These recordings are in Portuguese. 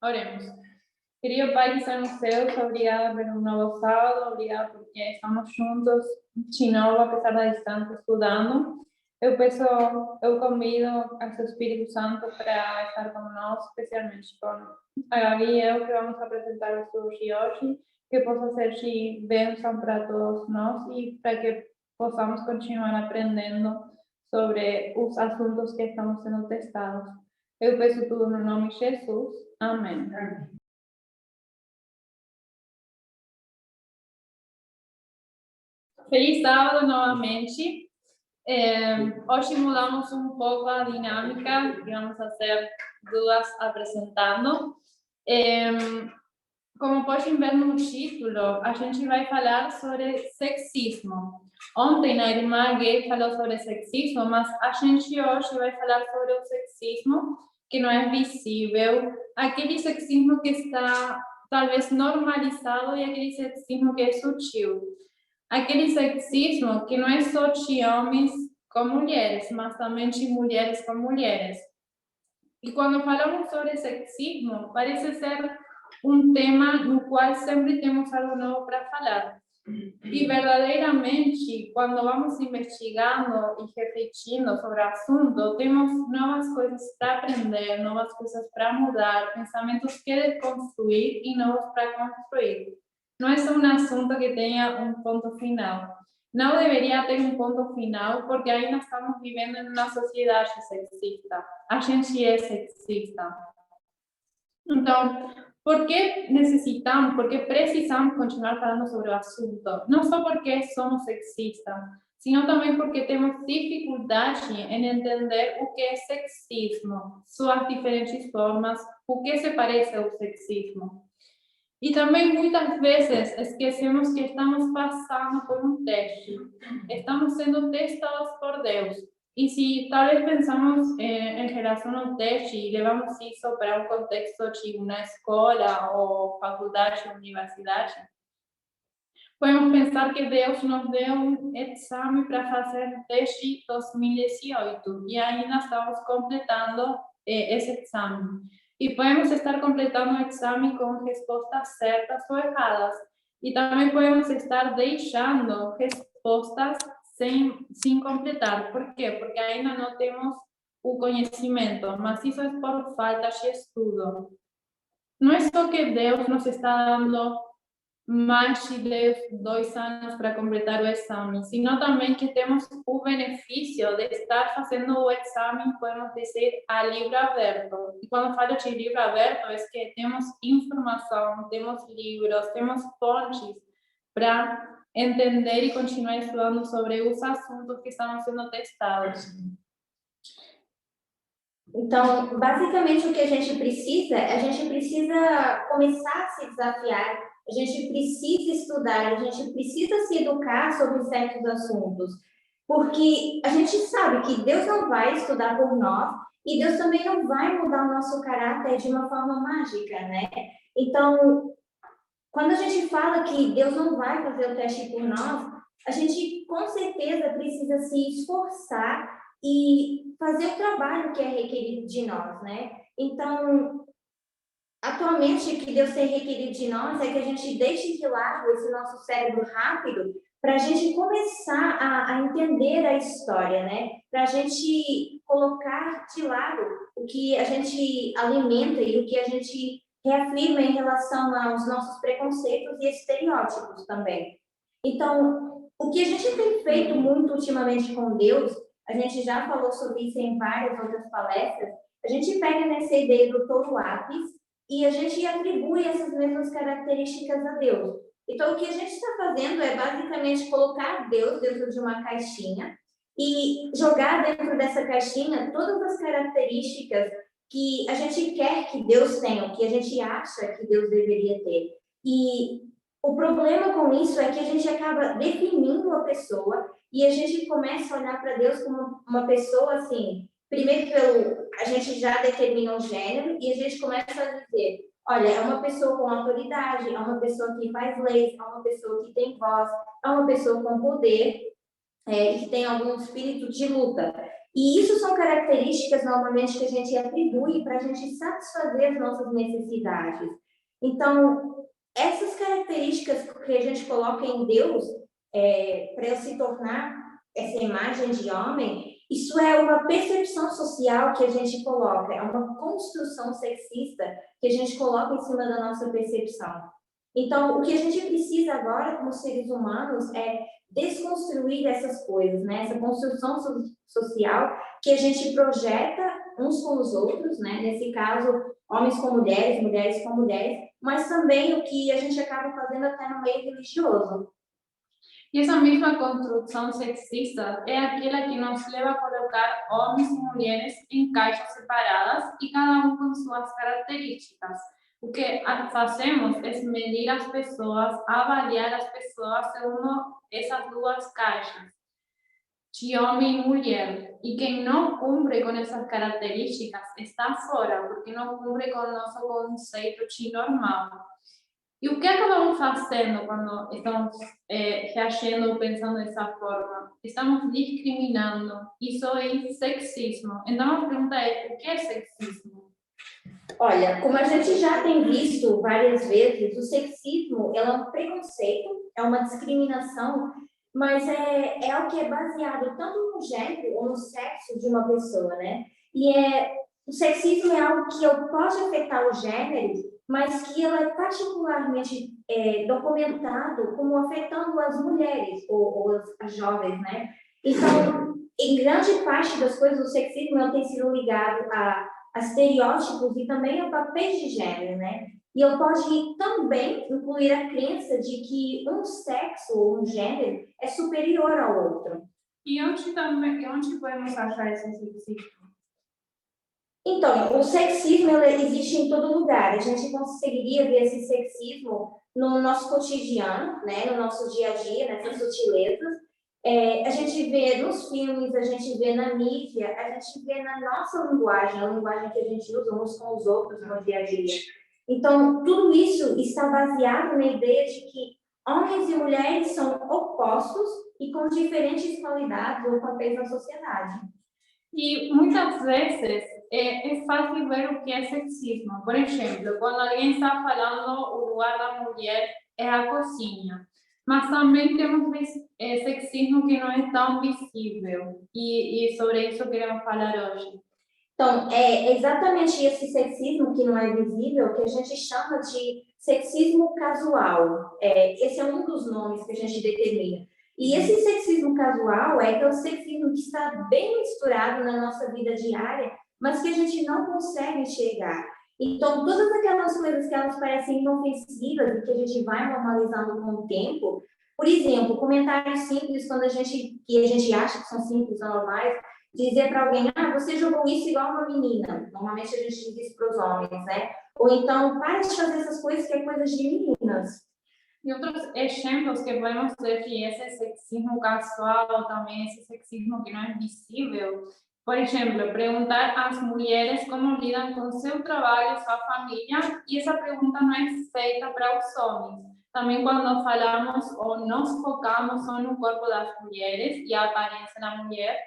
Oremos. Querido Pai que está nos céus, obrigada por um novo sábado, obrigada porque estamos juntos de novo, apesar da distância, estudando. Eu convido ao seu Espírito Santo para estar conosco, especialmente com a Gabi e eu, que vamos apresentar o estudo de hoje, que possa ser de bênção para todos nós e para que possamos continuar aprendendo sobre os assuntos que estamos sendo testados. Eu peço tudo no nome de Jesus. Amém. Feliz sábado novamente. Hoje mudamos um pouco a dinâmica e vamos fazer duas apresentando. Como podem ver no título, a gente vai falar sobre sexismo. Ontem a irmã Gay falou sobre sexismo, mas a gente hoje vai falar sobre o sexismo que não é visível, aquele sexismo que está talvez normalizado e aquele sexismo que é sutil. Aquele sexismo que não é só de homens com mulheres, mas também de mulheres com mulheres. E quando falamos sobre sexismo, parece ser um tema no qual sempre temos algo novo para falar. E verdadeiramente, quando vamos investigando e refletindo sobre o assunto, temos novas coisas para aprender, novas coisas para mudar, pensamentos que desconstruir e novos para construir. Não é só um assunto que tenha um ponto final. Não deveria ter um ponto final, porque ainda estamos vivendo em uma sociedade sexista. A gente é sexista. Então, por que necessitamos, por que precisamos continuar falando sobre o assunto? Não só porque somos sexistas, sino também porque temos dificuldade em entender o que é sexismo, suas diferentes formas, o que se parece ao sexismo. E também muitas vezes esquecemos que estamos passando por um teste, estamos sendo testados por Deus. E se talvez pensamos em relação ao teste e levamos isso para um contexto de uma escola ou faculdade ou universidade, podemos pensar que Deus nos deu um exame para fazer o teste 2018 e ainda estamos completando esse exame. E podemos estar completando o exame com respostas certas ou erradas. E também podemos estar deixando respostas sem completar. Por quê? Porque ainda não temos o conhecimento, mas isso é por falta de estudo. Não é só que Deus nos está dando mais de 2 anos para completar o exame, sino também que temos o benefício de estar fazendo o exame, podemos dizer, a livro aberto. E quando falo de livro aberto, é que temos informação, temos livros, temos fontes para entender e continuar estudando sobre os assuntos que estão sendo testados. Então, basicamente, o que a gente precisa começar a se desafiar, a gente precisa estudar, a gente precisa se educar sobre certos assuntos, porque a gente sabe que Deus não vai estudar por nós e Deus também não vai mudar o nosso caráter de uma forma mágica, né? Então, quando a gente fala que Deus não vai fazer o teste por nós, a gente com certeza precisa se esforçar e fazer o trabalho que é requerido de nós, né? Então, atualmente, o que Deus tem requerido de nós é que a gente deixe de lado esse nosso cérebro rápido para a gente começar a entender a história, né? Para a gente colocar de lado o que a gente alimenta e o que a gente reafirma em relação aos nossos preconceitos e estereótipos também. Então, o que a gente tem feito muito ultimamente com Deus, a gente já falou sobre isso em várias outras palestras, a gente pega nessa ideia do touro lápis e a gente atribui essas mesmas características a Deus. Então, o que a gente está fazendo é basicamente colocar Deus dentro de uma caixinha e jogar dentro dessa caixinha todas as características que a gente quer que Deus tenha, o que a gente acha que Deus deveria ter. E o problema com isso é que a gente acaba definindo a pessoa e a gente começa a olhar para Deus como uma pessoa assim, primeiro a gente já determina um gênero e a gente começa a dizer, olha, é uma pessoa com autoridade, é uma pessoa que faz leis, é uma pessoa que tem voz, é uma pessoa com poder e que tem algum espírito de luta. E isso são características, normalmente, que a gente atribui para a gente satisfazer as nossas necessidades. Então, essas características que a gente coloca em Deus, para eu se tornar essa imagem de homem, isso é uma percepção social que a gente coloca, é uma construção sexista que a gente coloca em cima da nossa percepção. Então, o que a gente precisa agora, como seres humanos, é desconstruir essas coisas, né? Essa construção social que a gente projeta uns com os outros, né? Nesse caso, homens com mulheres, mulheres com mulheres, mas também o que a gente acaba fazendo até no meio religioso. E essa mesma construção sexista é aquela que nos leva a colocar homens e mulheres em caixas separadas e cada um com suas características. O que fazemos é medir as pessoas, avaliar as pessoas segundo essas duas caixas, de homem e mulher. E quem não cumpre com essas características está fora, porque não cumpre com o nosso conceito de normal. E o que acabamos fazendo quando estamos reagindo ou pensando dessa forma? Estamos discriminando. Isso é sexismo. Então a pergunta é: o que é sexismo? Olha, como a gente já tem visto várias vezes, o sexismo é um preconceito, é uma discriminação, mas é algo que é baseado tanto no gênero ou no sexo de uma pessoa, né? O sexismo é algo que pode afetar o gênero, mas que ela é particularmente documentado como afetando as mulheres ou as jovens, né? Então, em grande parte das coisas, o sexismo tem sido ligado a estereótipos e também a papéis de gênero, né? E ele pode também incluir a crença de que um sexo ou um gênero é superior ao outro. E onde podemos achar esse sexismo? Então, o sexismo ele existe em todo lugar. A gente conseguiria ver esse sexismo no nosso cotidiano, né? No nosso dia a dia, nessas sutilezas. A gente vê nos filmes, a gente vê na mídia, a gente vê na nossa linguagem, a linguagem que a gente usa uns com os outros no dia a dia. Então, tudo isso está baseado na ideia de que homens e mulheres são opostos e com diferentes qualidades ou papéis na sociedade. E muitas vezes é fácil ver o que é sexismo. Por exemplo, quando alguém está falando o lugar da mulher é a cozinha. Mas também temos sexismo que não é tão visível. E sobre isso queremos falar hoje. Então, é exatamente esse sexismo que não é visível que a gente chama de sexismo casual. Esse é um dos nomes que a gente determina. E esse sexismo casual é aquele sexismo que está bem misturado na nossa vida diária, mas que a gente não consegue enxergar. Então, todas aquelas coisas que elas parecem inofensivas e que a gente vai normalizando com o tempo, por exemplo, comentários simples que a gente acha que são simples ou normais, dizer para alguém, você jogou isso igual uma menina. Normalmente a gente diz isso para os homens, né? Ou então, para de fazer essas coisas que é coisas de meninas. E outros exemplos que podemos ver que esse sexismo casual, também esse sexismo que não é visível, por exemplo, perguntar às mulheres como lidam com seu trabalho, sua família, e essa pergunta não é feita para os homens. Também quando falamos ou nos focamos só no corpo das mulheres e a aparência da mulher,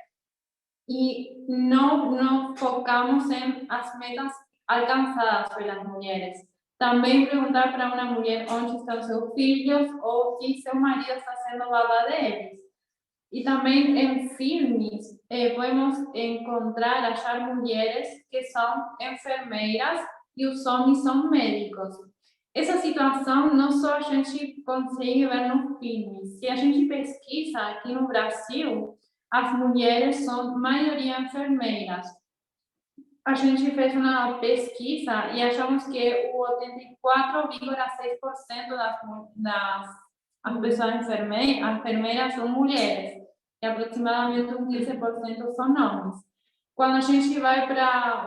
e não focamos em as metas alcançadas pelas mulheres. Também perguntar para uma mulher onde estão seus filhos ou se seu marido está sendo babá deles. E também em filmes podemos achar mulheres que são enfermeiras e os homens são médicos. Essa situação não só a gente consegue ver no filme. Se a gente pesquisa aqui no Brasil, as mulheres são maioria enfermeiras. A gente fez uma pesquisa e achamos que o 84,6% das pessoas enfermeiras são mulheres e aproximadamente 15% são homens. Quando a gente vai para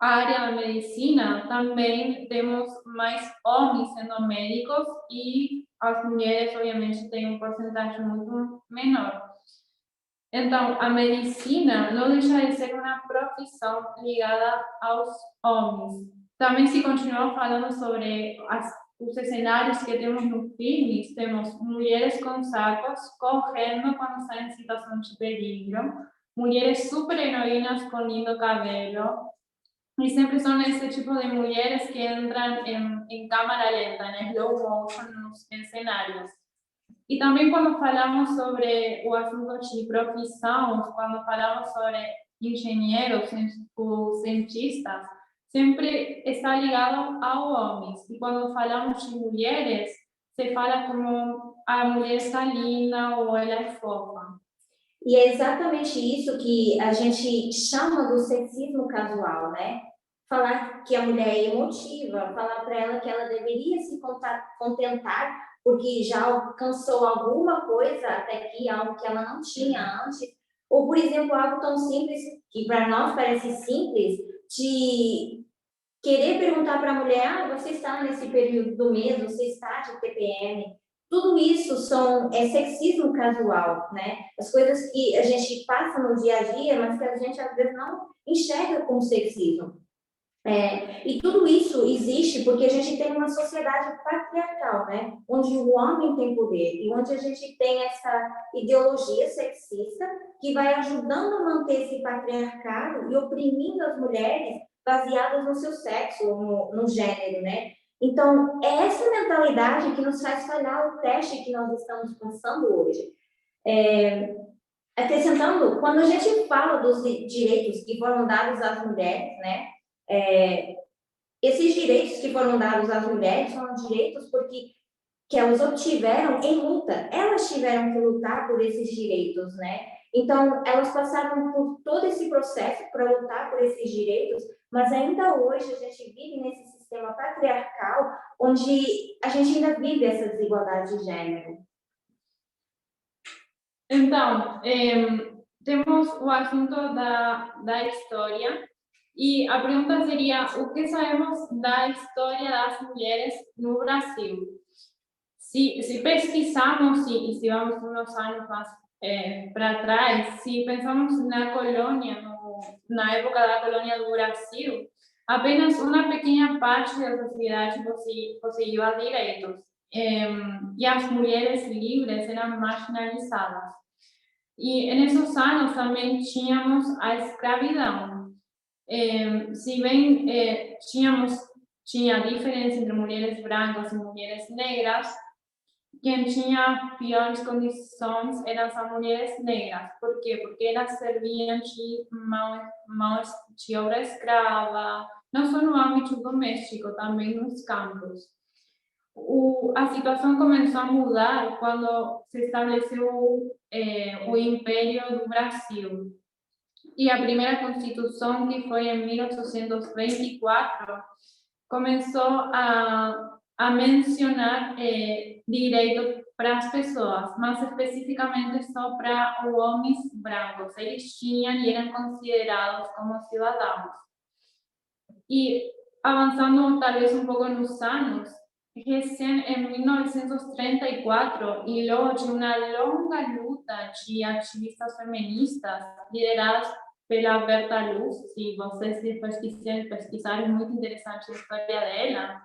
a área da medicina, também temos mais homens sendo médicos e as mulheres, obviamente, têm um porcentagem muito menor. Então, a medicina não deixa de ser uma profissão ligada aos homens. Também, se continuar falando sobre os cenários que temos no filme, temos mulheres com sacos correndo quando estão em situação de perigo, mulheres super heroínas con lindo cabello. Y siempre son ese tipo de mujeres que entran en cámara lenta, en slow motion, en los escenarios. Y también cuando hablamos sobre o asunto de profesión, cuando hablamos sobre engenheiros, cientistas, siempre está ligado a homens. Y cuando hablamos de mulheres, se fala como a mulher está linda ou ela é fofa. E é exatamente isso que a gente chama do sexismo casual, né? Falar que a mulher é emotiva, falar para ela que ela deveria se contentar porque já alcançou alguma coisa até aqui, algo que ela não tinha antes. Ou, por exemplo, algo tão simples, que para nós parece simples, de querer perguntar para a mulher, você está nesse período do mês, você está de TPM. Tudo isso é sexismo casual, né? As coisas que a gente passa no dia a dia, mas que a gente às vezes não enxerga como sexismo. E tudo isso existe porque a gente tem uma sociedade patriarcal, né? Onde o homem tem poder e onde a gente tem essa ideologia sexista que vai ajudando a manter esse patriarcado e oprimindo as mulheres baseadas no seu sexo, no gênero, né? Então, é essa mentalidade que nos faz falhar o teste que nós estamos passando hoje. Acrescentando, quando a gente fala dos direitos que foram dados às mulheres, né? Esses direitos que foram dados às mulheres são direitos que elas obtiveram em luta. Elas tiveram que lutar por esses direitos, né? Então, elas passaram por todo esse processo para lutar por esses direitos, mas ainda hoje a gente vive nesse sistema patriarcal onde a gente ainda vive essa desigualdade de gênero. Então, temos o assunto da história. E a pergunta seria, o que sabemos da história das mulheres no Brasil? Se pesquisamos e se vamos uns anos mais para trás, se pensamos na colônia, na época da colônia do Brasil, apenas uma pequena parte da sociedade possuía direitos. E as mulheres livres eram marginalizadas. E nesses anos também tínhamos a escravidão. Se bem tinha diferença entre mulheres brancas e mulheres negras, quem tinha piores condições eram as mulheres negras. Por quê? Porque elas serviam de mãos de obra escrava, não só no âmbito doméstico, também nos campos. A situação começou a mudar quando se estabeleceu o Império do Brasil. E a primeira Constituição, que foi em 1824, começou a mencionar direitos para as pessoas, mas especificamente só para os homens brancos. Eles tinham e eram considerados como cidadãos. E avançando talvez um pouco nos anos, recém em 1934, e logo de uma longa luta de ativistas feministas lideradas pela Berta Luz, se vocês quiserem pesquisar, é muito interessante a história dela.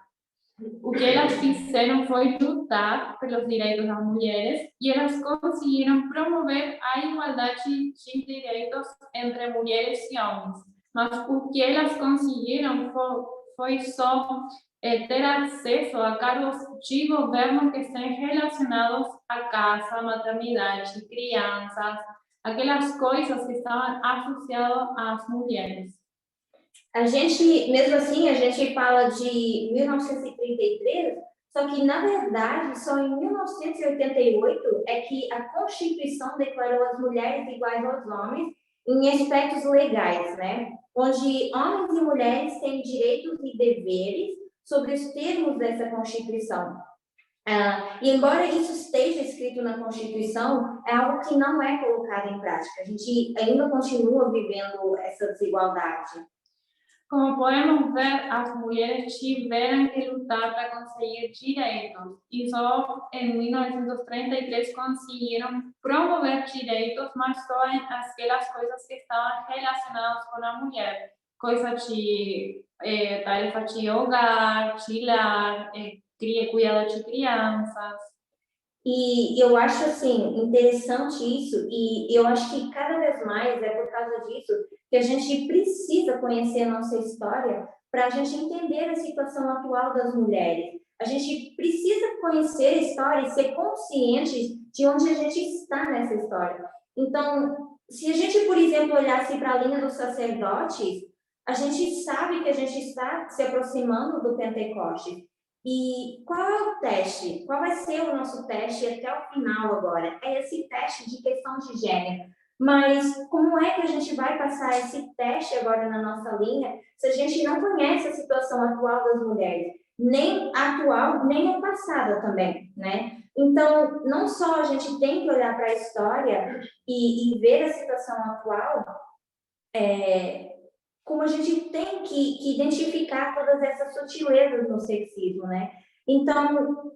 O que elas fizeram foi lutar pelos direitos das mulheres e elas conseguiram promover a igualdade de direitos entre mulheres e homens. Mas o que elas conseguiram foi só ter acesso a cargos de governo que estão relacionados à casa, maternidade, crianças, aquelas coisas que estavam associadas às mulheres. A gente, mesmo assim, a gente fala de 1933, só que, na verdade, só em 1988 é que a Constituição declarou as mulheres iguais aos homens em aspectos legais, né? Onde homens e mulheres têm direitos e deveres sobre os termos dessa Constituição. E embora isso esteja escrito na Constituição, é algo que não é colocado em prática. A gente ainda continua vivendo essa desigualdade. Como podemos ver, as mulheres tiveram que lutar para conseguir direitos e só em 1933 conseguiram promover direitos, mas só em aquelas coisas que estavam relacionadas com a mulher, coisas de tarefas de hogar, de lar, cuidado de crianças. E eu acho, assim, interessante isso, e eu acho que cada vez mais é por causa disso que a gente precisa conhecer a nossa história para a gente entender a situação atual das mulheres. A gente precisa conhecer a história e ser consciente de onde a gente está nessa história. Então, se a gente, por exemplo, olhasse para a linha dos sacerdotes, a gente sabe que a gente está se aproximando do Pentecostes. E qual é o teste? Qual vai ser o nosso teste até o final agora? É esse teste de questão de gênero. Mas como é que a gente vai passar esse teste agora na nossa linha se a gente não conhece a situação atual das mulheres? Nem a atual, nem a passada também, né? Então, não só a gente tem que olhar para a história e ver a situação atual, como a gente tem que identificar todas essas sutilezas no sexismo, né? Então,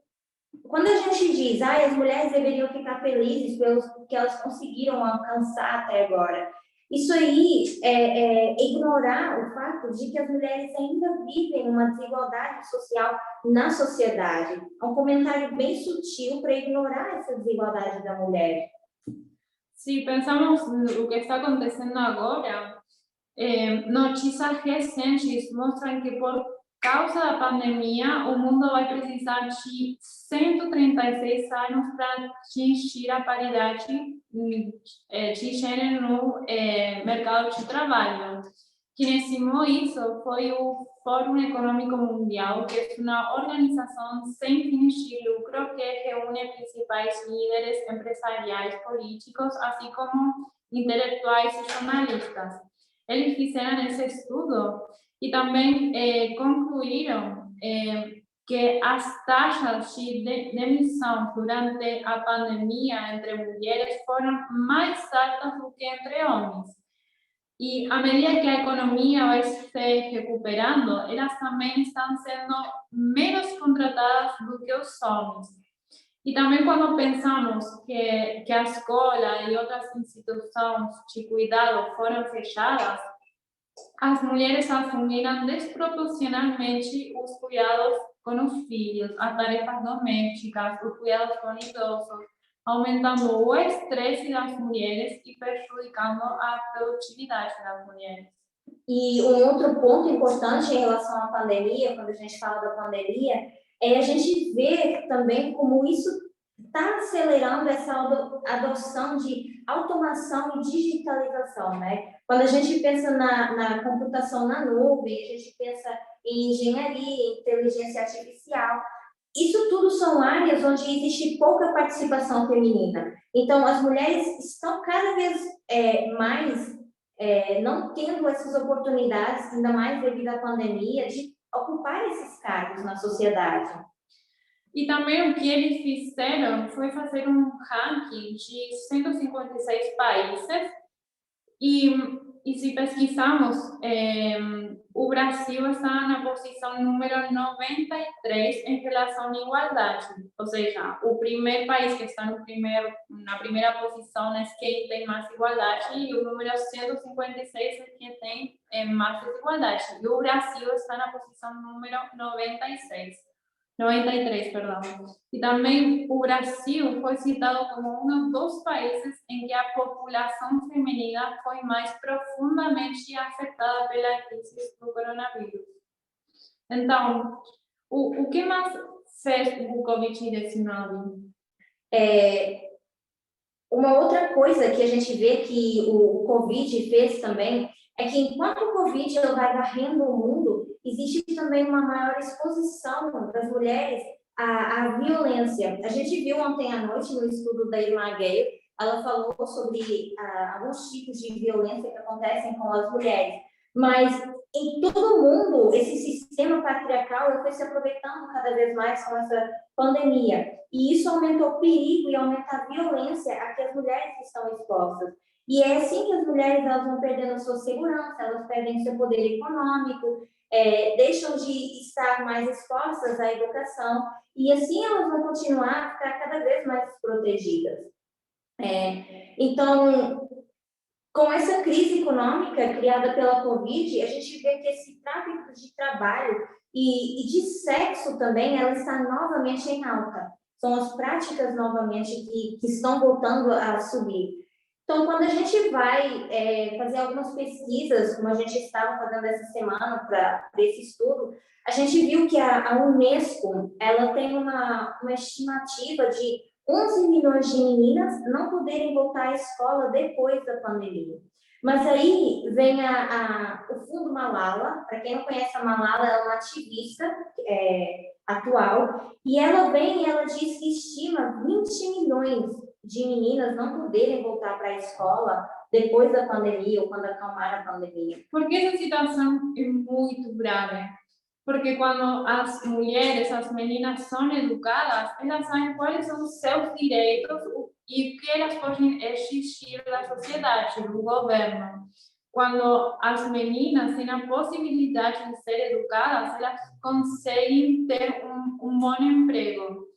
quando a gente diz, as mulheres deveriam ficar felizes pelos que elas conseguiram alcançar até agora, isso aí é ignorar o fato de que as mulheres ainda vivem uma desigualdade social na sociedade. É um comentário bem sutil para ignorar essa desigualdade da mulher. Si pensamos lo que está acontecendo agora, notícias recentes mostram que por causa da pandemia, o mundo vai precisar de 136 anos para atingir a paridade de gênero no mercado de trabalho. Quem estimou isso foi o Fórum Econômico Mundial, que é uma organização sem fins de lucro que reúne principais líderes empresariais, políticos, assim como intelectuais e jornalistas. Eles fizeram esse estudo e também concluíram que as taxas de demissão durante a pandemia entre mulheres foram mais altas do que entre homens. E à medida que a economia vai se recuperando, elas também estão sendo menos contratadas do que os homens. E também quando pensamos que a escola e outras instituições de cuidado foram fechadas, as mulheres assumiram desproporcionalmente os cuidados com os filhos, as tarefas domésticas, os cuidados com idosos, aumentando o estresse das mulheres e prejudicando a produtividade das mulheres. E um outro ponto importante em relação à pandemia, quando a gente fala da pandemia, é a gente ver também como isso está acelerando essa adoção de automação e digitalização, né? Quando a gente pensa na computação na nuvem, a gente pensa em engenharia, em inteligência artificial, isso tudo são áreas onde existe pouca participação feminina. Então, as mulheres estão cada vez mais não tendo essas oportunidades, ainda mais devido à pandemia, de ocupar esses cargos na sociedade. E também o que eles fizeram foi fazer um ranking de 156 países e se pesquisamos, o Brasil está na posição número 93 em relação à igualdade, ou seja, o primeiro país que está na primeira posição é quem tem mais igualdade e o número 156 é quem tem mais desigualdade. E o Brasil está na posição número 93, perdão. E também o Brasil foi citado como um dos países em que a população feminina foi mais profundamente afetada pela crise do coronavírus. Então, o que mais fez o Covid-19? Uma outra coisa que a gente vê que o Covid fez também é que enquanto o Covid vai varrendo o mundo, existe também uma maior exposição das mulheres à violência. A gente viu ontem à noite no estudo da Irmã Gale, ela falou sobre alguns tipos de violência que acontecem com as mulheres, mas em todo o mundo esse sistema patriarcal foi se aproveitando cada vez mais com essa pandemia. E isso aumentou o perigo e aumenta a violência a que as mulheres estão expostas. E é assim que as mulheres elas vão perdendo a sua segurança, elas perdem seu poder econômico, deixam de estar mais expostas à educação, e assim elas vão continuar a ficar cada vez mais desprotegidas. Então, com essa crise econômica criada pela Covid, a gente vê que esse tráfico de trabalho e de sexo também, ela está novamente em alta. são as práticas novamente que estão voltando a subir. Então, quando a gente vai fazer algumas pesquisas, como a gente estava fazendo essa semana para esse estudo, a gente viu que a Unesco ela tem uma estimativa de 11 milhões de meninas não poderem voltar à escola depois da pandemia. Mas aí vem o Fundo Malala. Para quem não conhece, a Malala é uma ativista atual, e ela diz que estima 20 milhões de meninas não poderem voltar para a escola depois da pandemia ou quando acalmar a pandemia. Porque essa situação é muito grave. Porque quando as mulheres, as meninas são educadas, elas sabem quais são os seus direitos e o que elas podem exigir da sociedade, do governo. Quando as meninas têm a possibilidade de ser educadas, elas conseguem ter um bom emprego.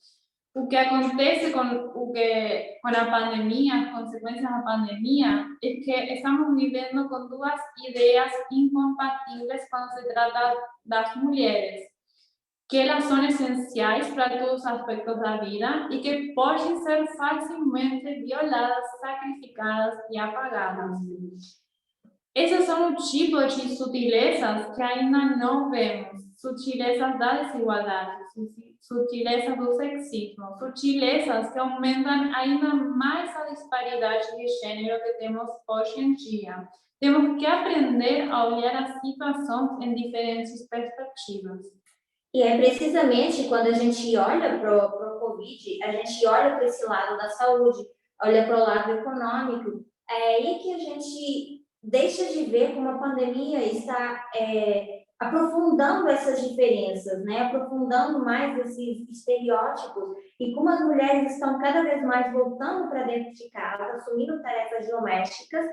O que acontece com a pandemia, as consequências da pandemia, é que estamos vivendo com duas ideias incompatíveis quando se trata das mulheres, que elas são essenciais para todos os aspectos da vida e que podem ser facilmente violadas, sacrificadas e apagadas. Esses são os tipos de sutilezas que ainda não vemos, sutilezas da desigualdade, sutilezas do sexismo, sutilezas que aumentam ainda mais a disparidade de gênero que temos hoje em dia. Temos que aprender a olhar as situações em diferentes perspectivas. E é precisamente quando a gente olha para o Covid, a gente olha para esse lado da saúde, olha para o lado econômico, é aí que a gente deixa de ver como a pandemia está aprofundando essas diferenças, né? Aprofundando mais esses estereótipos e como as mulheres estão cada vez mais voltando para dentro de casa, assumindo tarefas domésticas,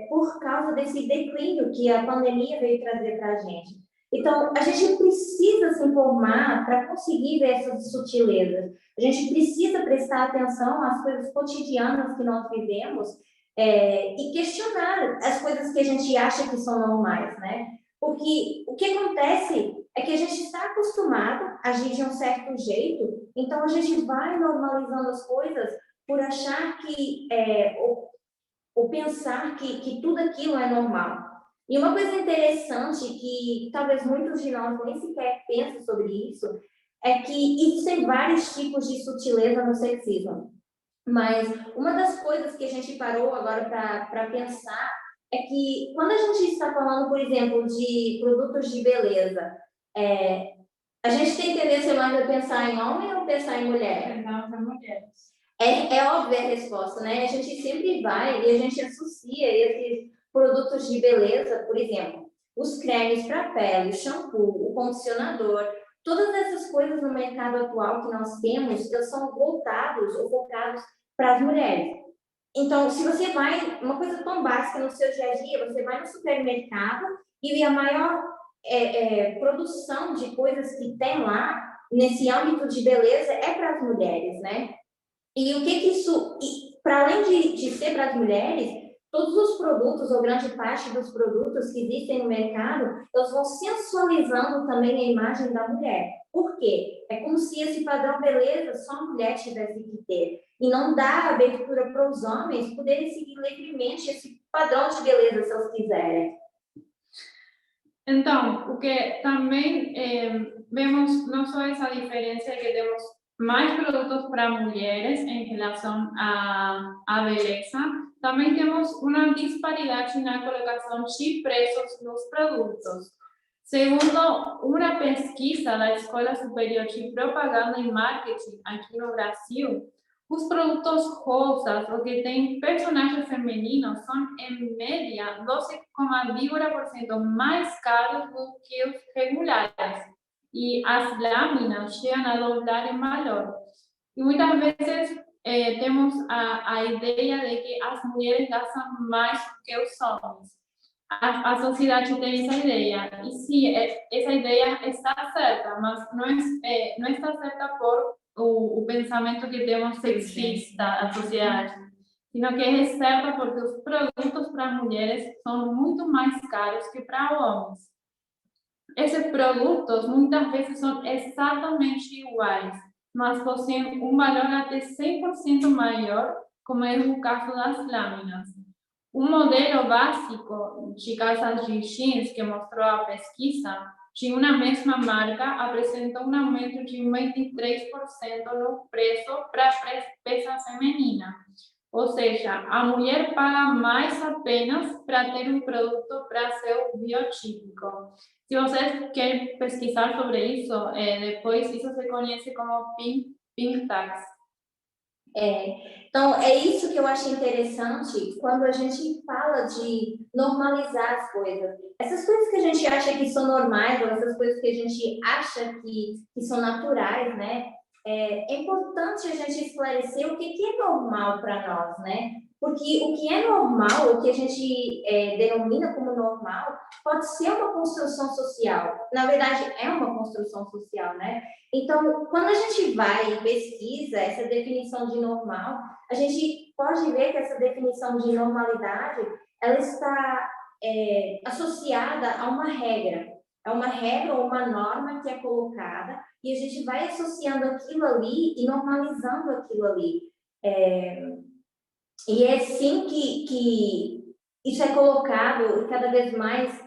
por causa desse declínio que a pandemia veio trazer para a gente. Então, a gente precisa se informar para conseguir ver essas sutilezas. A gente precisa prestar atenção às coisas cotidianas que nós vivemos e questionar as coisas que a gente acha que são normais, né? Porque o que acontece é que a gente está acostumado a agir de um certo jeito, então a gente vai normalizando as coisas por achar que, ou pensar que tudo aquilo é normal. E uma coisa interessante que talvez muitos de nós nem sequer pensem sobre isso, é que existem vários tipos de sutileza no sexismo. Mas uma das coisas que a gente parou agora para pensar é que quando a gente está falando, por exemplo, de produtos de beleza, a gente tem tendência mais a pensar em homem ou pensar em mulher? Não, para mulheres. É óbvia a resposta, né? A gente sempre vai e a gente associa esses produtos de beleza, por exemplo, os cremes para pele, o shampoo, o condicionador, todas essas coisas no mercado atual que nós temos, eles são voltados ou focados para as mulheres. Então, se você vai, uma coisa tão básica no seu dia a dia, você vai no supermercado e a maior produção de coisas que tem lá, nesse âmbito de beleza, é para as mulheres, né? E o que isso, para além de ser para as mulheres, todos os produtos, ou grande parte dos produtos que existem no mercado, eles vão sensualizando também a imagem da mulher. Por quê? É como se esse padrão beleza só a mulher tivesse que ter. E não dá abertura para os homens poderem seguir livremente esse padrão de beleza, se eles quiserem. Então, o que também vemos não só essa diferença que temos mais produtos para mulheres em relação à beleza, também temos uma disparidade na colocação de preços nos produtos. Segundo uma pesquisa da Escola Superior de Propaganda e Marketing aqui no Brasil, os produtos rosas, ou que têm personagens femininos, são, em média, 12,1% mais caros do que os regulares. E as lâminas chegam a dobrar em valor. E muitas vezes temos a ideia de que as mulheres gastam mais do que os homens. A sociedade tem essa ideia. E sim, essa ideia está certa, mas não está certa por o pensamento que temos sexista da sociedade, sino que é certa porque os produtos para mulheres são muito mais caros que para homens. Esses produtos muitas vezes são exatamente iguais, mas possuem um valor até 100% maior, como é o caso das lâminas. Um modelo básico de calças de jeans que mostrou a pesquisa de uma mesma marca apresentou um aumento de 23% no preço para a peça feminina. Ou seja, a mulher paga mais apenas para ter um produto para seu biotípico. Se vocês querem pesquisar sobre isso, depois isso se conhece como pink tax. Então, é isso que eu acho interessante quando a gente fala de normalizar as coisas. Essas coisas que a gente acha que são normais, ou essas coisas que a gente acha que são naturais, né? É importante a gente esclarecer o que é normal para nós, né? Porque o que é normal, o que a gente denomina como normal, pode ser uma construção social. Na verdade, é uma construção social, né? Então, quando a gente vai e pesquisa essa definição de normal, a gente pode ver que essa definição de normalidade, ela está associada a uma regra. É uma regra ou uma norma que é colocada e a gente vai associando aquilo ali e normalizando aquilo ali. E é assim que isso é colocado cada vez mais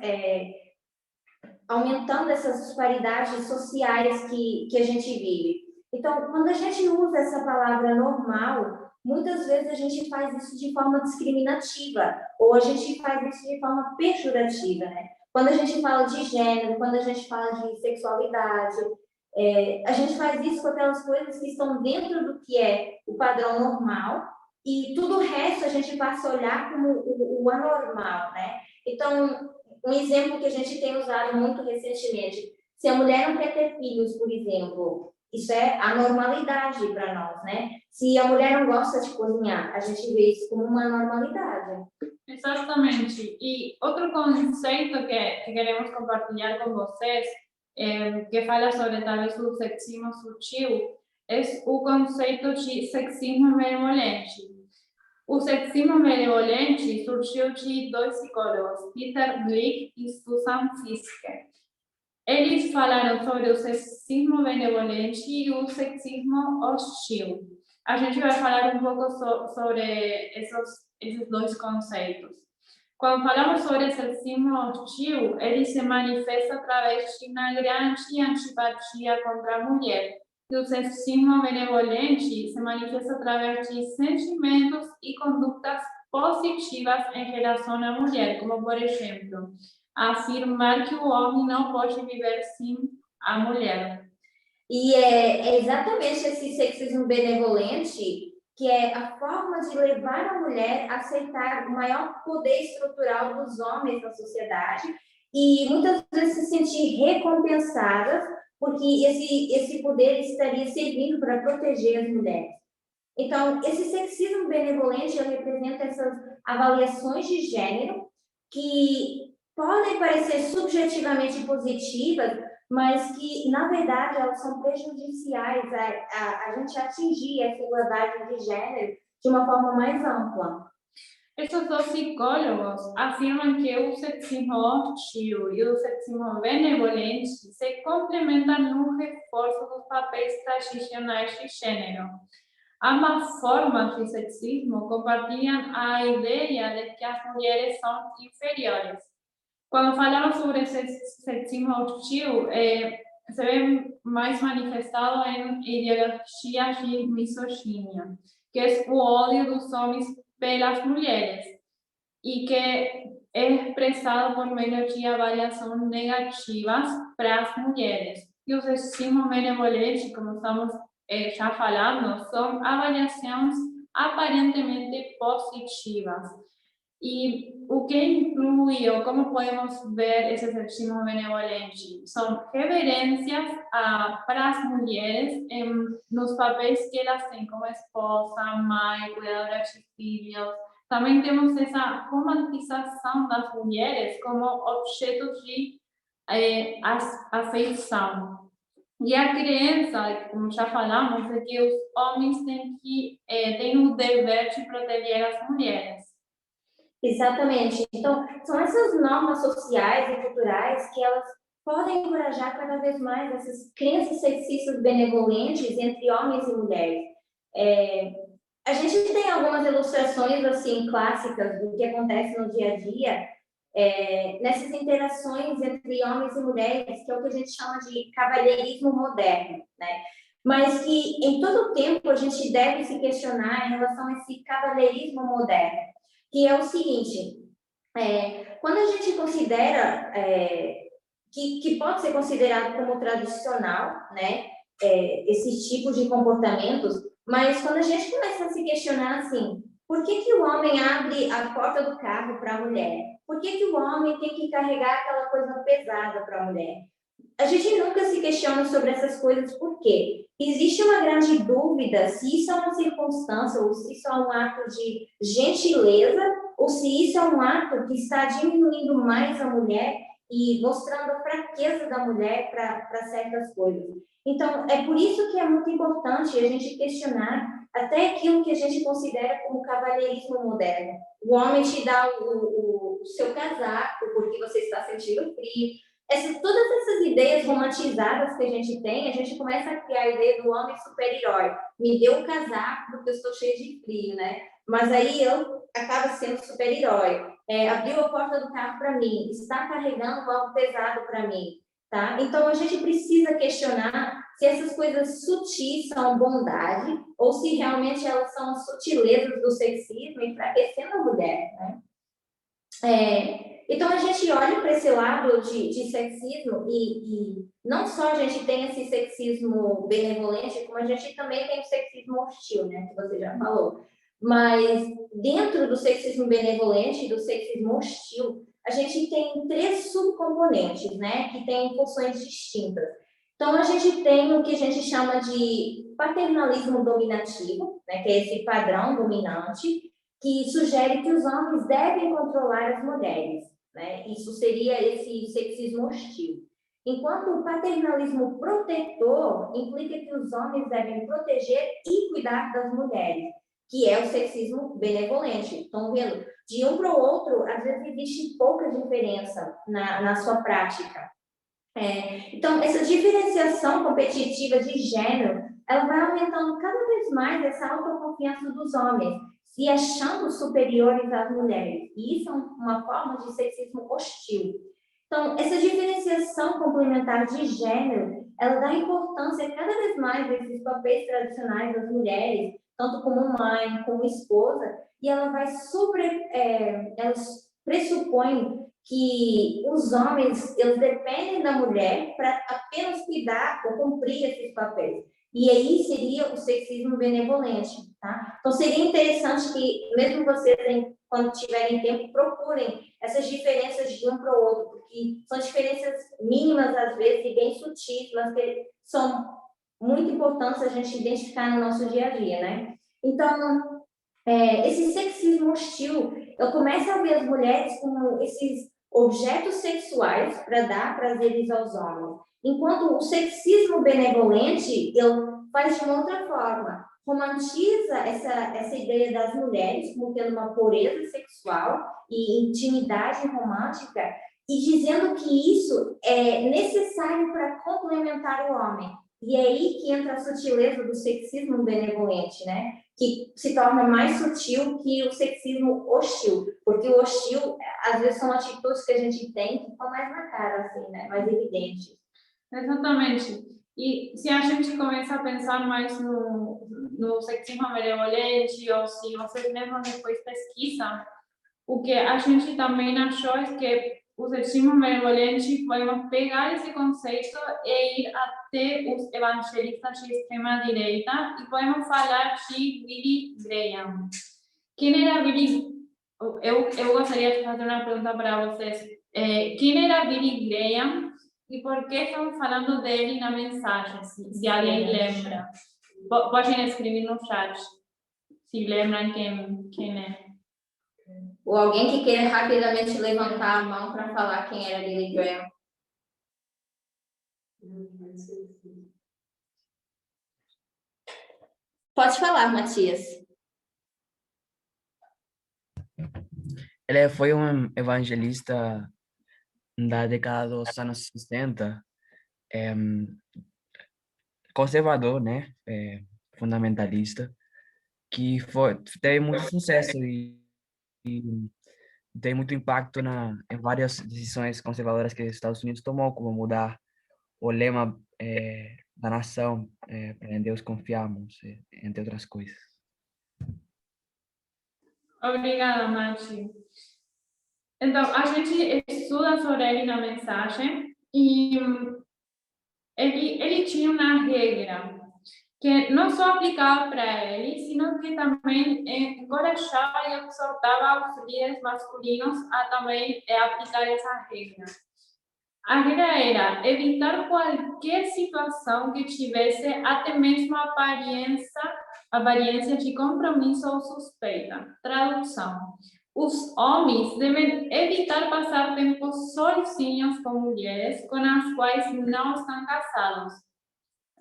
aumentando essas disparidades sociais que a gente vive. Então, quando a gente usa essa palavra normal, muitas vezes a gente faz isso de forma discriminativa, ou a gente faz isso de forma pejorativa, né? Quando a gente fala de gênero, quando a gente fala de sexualidade, a gente faz isso com aquelas coisas que estão dentro do que é o padrão normal, e tudo o resto a gente passa a olhar como o anormal, né? Então, um exemplo que a gente tem usado muito recentemente, se a mulher não quer ter filhos, por exemplo, isso é a normalidade para nós, né? Se a mulher não gosta de cozinhar, a gente vê isso como uma normalidade. Exatamente. E outro conceito que queremos compartilhar com vocês, que fala sobre talvez o sexismo sutil, é o conceito de sexismo benevolente. O sexismo benevolente surgiu de dois psicólogos, Peter Glick e Susan Fiske. Eles falaram sobre o sexismo benevolente e o sexismo hostil. A gente vai falar um pouco sobre esses dois conceitos. Quando falamos sobre sexismo hostil, ele se manifesta através de uma grande antipatia contra a mulher. E o sexismo benevolente se manifesta através de sentimentos e condutas positivas em relação à mulher, como, por exemplo, afirmar que o homem não pode viver sem a mulher. E é exatamente esse sexismo benevolente que é a forma de levar a mulher a aceitar o maior poder estrutural dos homens na sociedade e muitas vezes se sentir recompensadas porque esse poder estaria servindo para proteger as mulheres. Então, esse sexismo benevolente representa essas avaliações de gênero que podem parecer subjetivamente positivas, mas que, na verdade, elas são prejudiciais a gente atingir essa igualdade de gênero de uma forma mais ampla. Esses dois psicólogos afirmam que o sexismo hostil e o sexismo benevolente se complementam no reforço dos papéis tradicionais de gênero. Ambas formas de sexismo compartilham a ideia de que as mulheres são inferiores. Quando falamos sobre sexismo hostil, se vê mais manifestado em ideologias de misoginia, que é o ódio dos homens pelas mulheres, e que é expressado por meio de avaliações negativas para as mulheres. E o sexismo benevolente, como estamos já falando, são avaliações aparentemente positivas. E o que inclui, ou como podemos ver esse sexismo benevolente? São reverências para as mulheres nos papéis que elas têm, como esposa, mãe, cuidadora de filhos. Também temos essa romantização das mulheres como objetos de afeição. E a crença, como já falamos, é que os homens têm o dever de proteger as mulheres. Exatamente. Então, são essas normas sociais e culturais que elas podem encorajar cada vez mais essas crenças sexistas benevolentes entre homens e mulheres. A gente tem algumas ilustrações assim clássicas do que acontece no dia a dia, nessas interações entre homens e mulheres, que é o que a gente chama de cavalheirismo moderno, né? Mas que em todo o tempo a gente deve se questionar em relação a esse cavalheirismo moderno, que é o seguinte: quando a gente considera que pode ser considerado como tradicional, né, esses tipos de comportamentos, mas quando a gente começa a se questionar assim, por que o homem abre a porta do carro para a mulher? Por que o homem tem que carregar aquela coisa pesada para a mulher? A gente nunca se questiona sobre essas coisas, por quê? Existe uma grande dúvida se isso é uma circunstância ou se isso é um ato de gentileza ou se isso é um ato que está diminuindo mais a mulher e mostrando a fraqueza da mulher para certas coisas. Então, é por isso que é muito importante a gente questionar até aquilo que a gente considera como cavalheirismo moderno. O homem te dá o seu casaco porque você está sentindo frio. Todas essas ideias romantizadas que a gente começa a criar a ideia do homem super-herói. Me deu um casaco porque eu estou cheio de frio, né? Mas aí eu acabo sendo super-herói. Abriu a porta do carro para mim, está carregando algo pesado para mim, tá? Então a gente precisa questionar se essas coisas sutis são bondade ou se realmente elas são as sutilezas do sexismo enfraquecendo a mulher, né? Então, a gente olha para esse lado de sexismo e não só a gente tem esse sexismo benevolente, como a gente também tem o sexismo hostil, né, que você já falou. Mas dentro do sexismo benevolente e do sexismo hostil, a gente tem 3 subcomponentes, né, que têm funções distintas. Então, a gente tem o que a gente chama de paternalismo dominativo, né, que é esse padrão dominante, que sugere que os homens devem controlar as mulheres, né? Isso seria esse sexismo hostil. Enquanto o paternalismo protetor implica que os homens devem proteger e cuidar das mulheres, que é o sexismo benevolente. Estão vendo? De um para o outro, às vezes existe pouca diferença na sua prática. Então, essa diferenciação competitiva de gênero, ela vai aumentando cada vez mais essa autoconfiança dos homens, se achando superiores às mulheres. E isso é uma forma de sexismo hostil. Então, essa diferenciação complementar de gênero, ela dá importância cada vez mais a esses papéis tradicionais das mulheres, tanto como mãe, como esposa, e ela vai ela pressupõe que os homens, eles dependem da mulher para apenas cuidar ou cumprir esses papéis. E aí seria o sexismo benevolente, tá? Então, seria interessante que, mesmo vocês, quando tiverem tempo, procurem essas diferenças de um para o outro, porque são diferenças mínimas, às vezes, e bem sutis, mas que são muito importantes a gente identificar no nosso dia a dia, né? Então, esse sexismo hostil, eu começo a ver as mulheres como esses objetos sexuais para dar prazeres aos homens. Enquanto o sexismo benevolente, ele faz de uma outra forma. Romantiza essa ideia das mulheres como tendo uma pureza sexual e intimidade romântica e dizendo que isso é necessário para complementar o homem. E é aí que entra a sutileza do sexismo benevolente, né? Que se torna mais sutil que o sexismo hostil, porque o hostil, às vezes, são atitudes que a gente tem que estão mais na cara, assim, né? Mais evidentes. Exatamente. E se a gente começa a pensar mais no sexismo benevolente, ou se vocês mesmos depois pesquisam, o que a gente também achou é que o sexismo benevolente, podemos pegar esse conceito e ir até os evangelistas de extrema-direita e podemos falar de Billy Graham. Quem era Billy? Eu gostaria de fazer uma pergunta para vocês. Quem era Billy Graham e por que estamos falando dele na mensagem, se alguém lembra? Podem escrever no chat, se lembram quem é. Ou alguém que queira rapidamente levantar a mão para falar quem era Billy Graham. Pode falar, Matias. Ele foi um evangelista da década dos anos 60, é, conservador, né? Fundamentalista, que teve muito sucesso e tem muito impacto em várias decisões conservadoras que os Estados Unidos tomou, como mudar o lema da nação, para em Deus confiamos, entre outras coisas. Obrigada, Mati. Então, a gente estuda sobre ele na mensagem e ele tinha uma regra que não só aplicava para ele, sino que também encorajava e exortava os líderes masculinos a também aplicar essa regra. A regra era evitar qualquer situação que tivesse até mesmo aparência de compromisso ou suspeita. Tradução. Os homens devem evitar passar tempo sozinhos com mulheres com as quais não estão casados.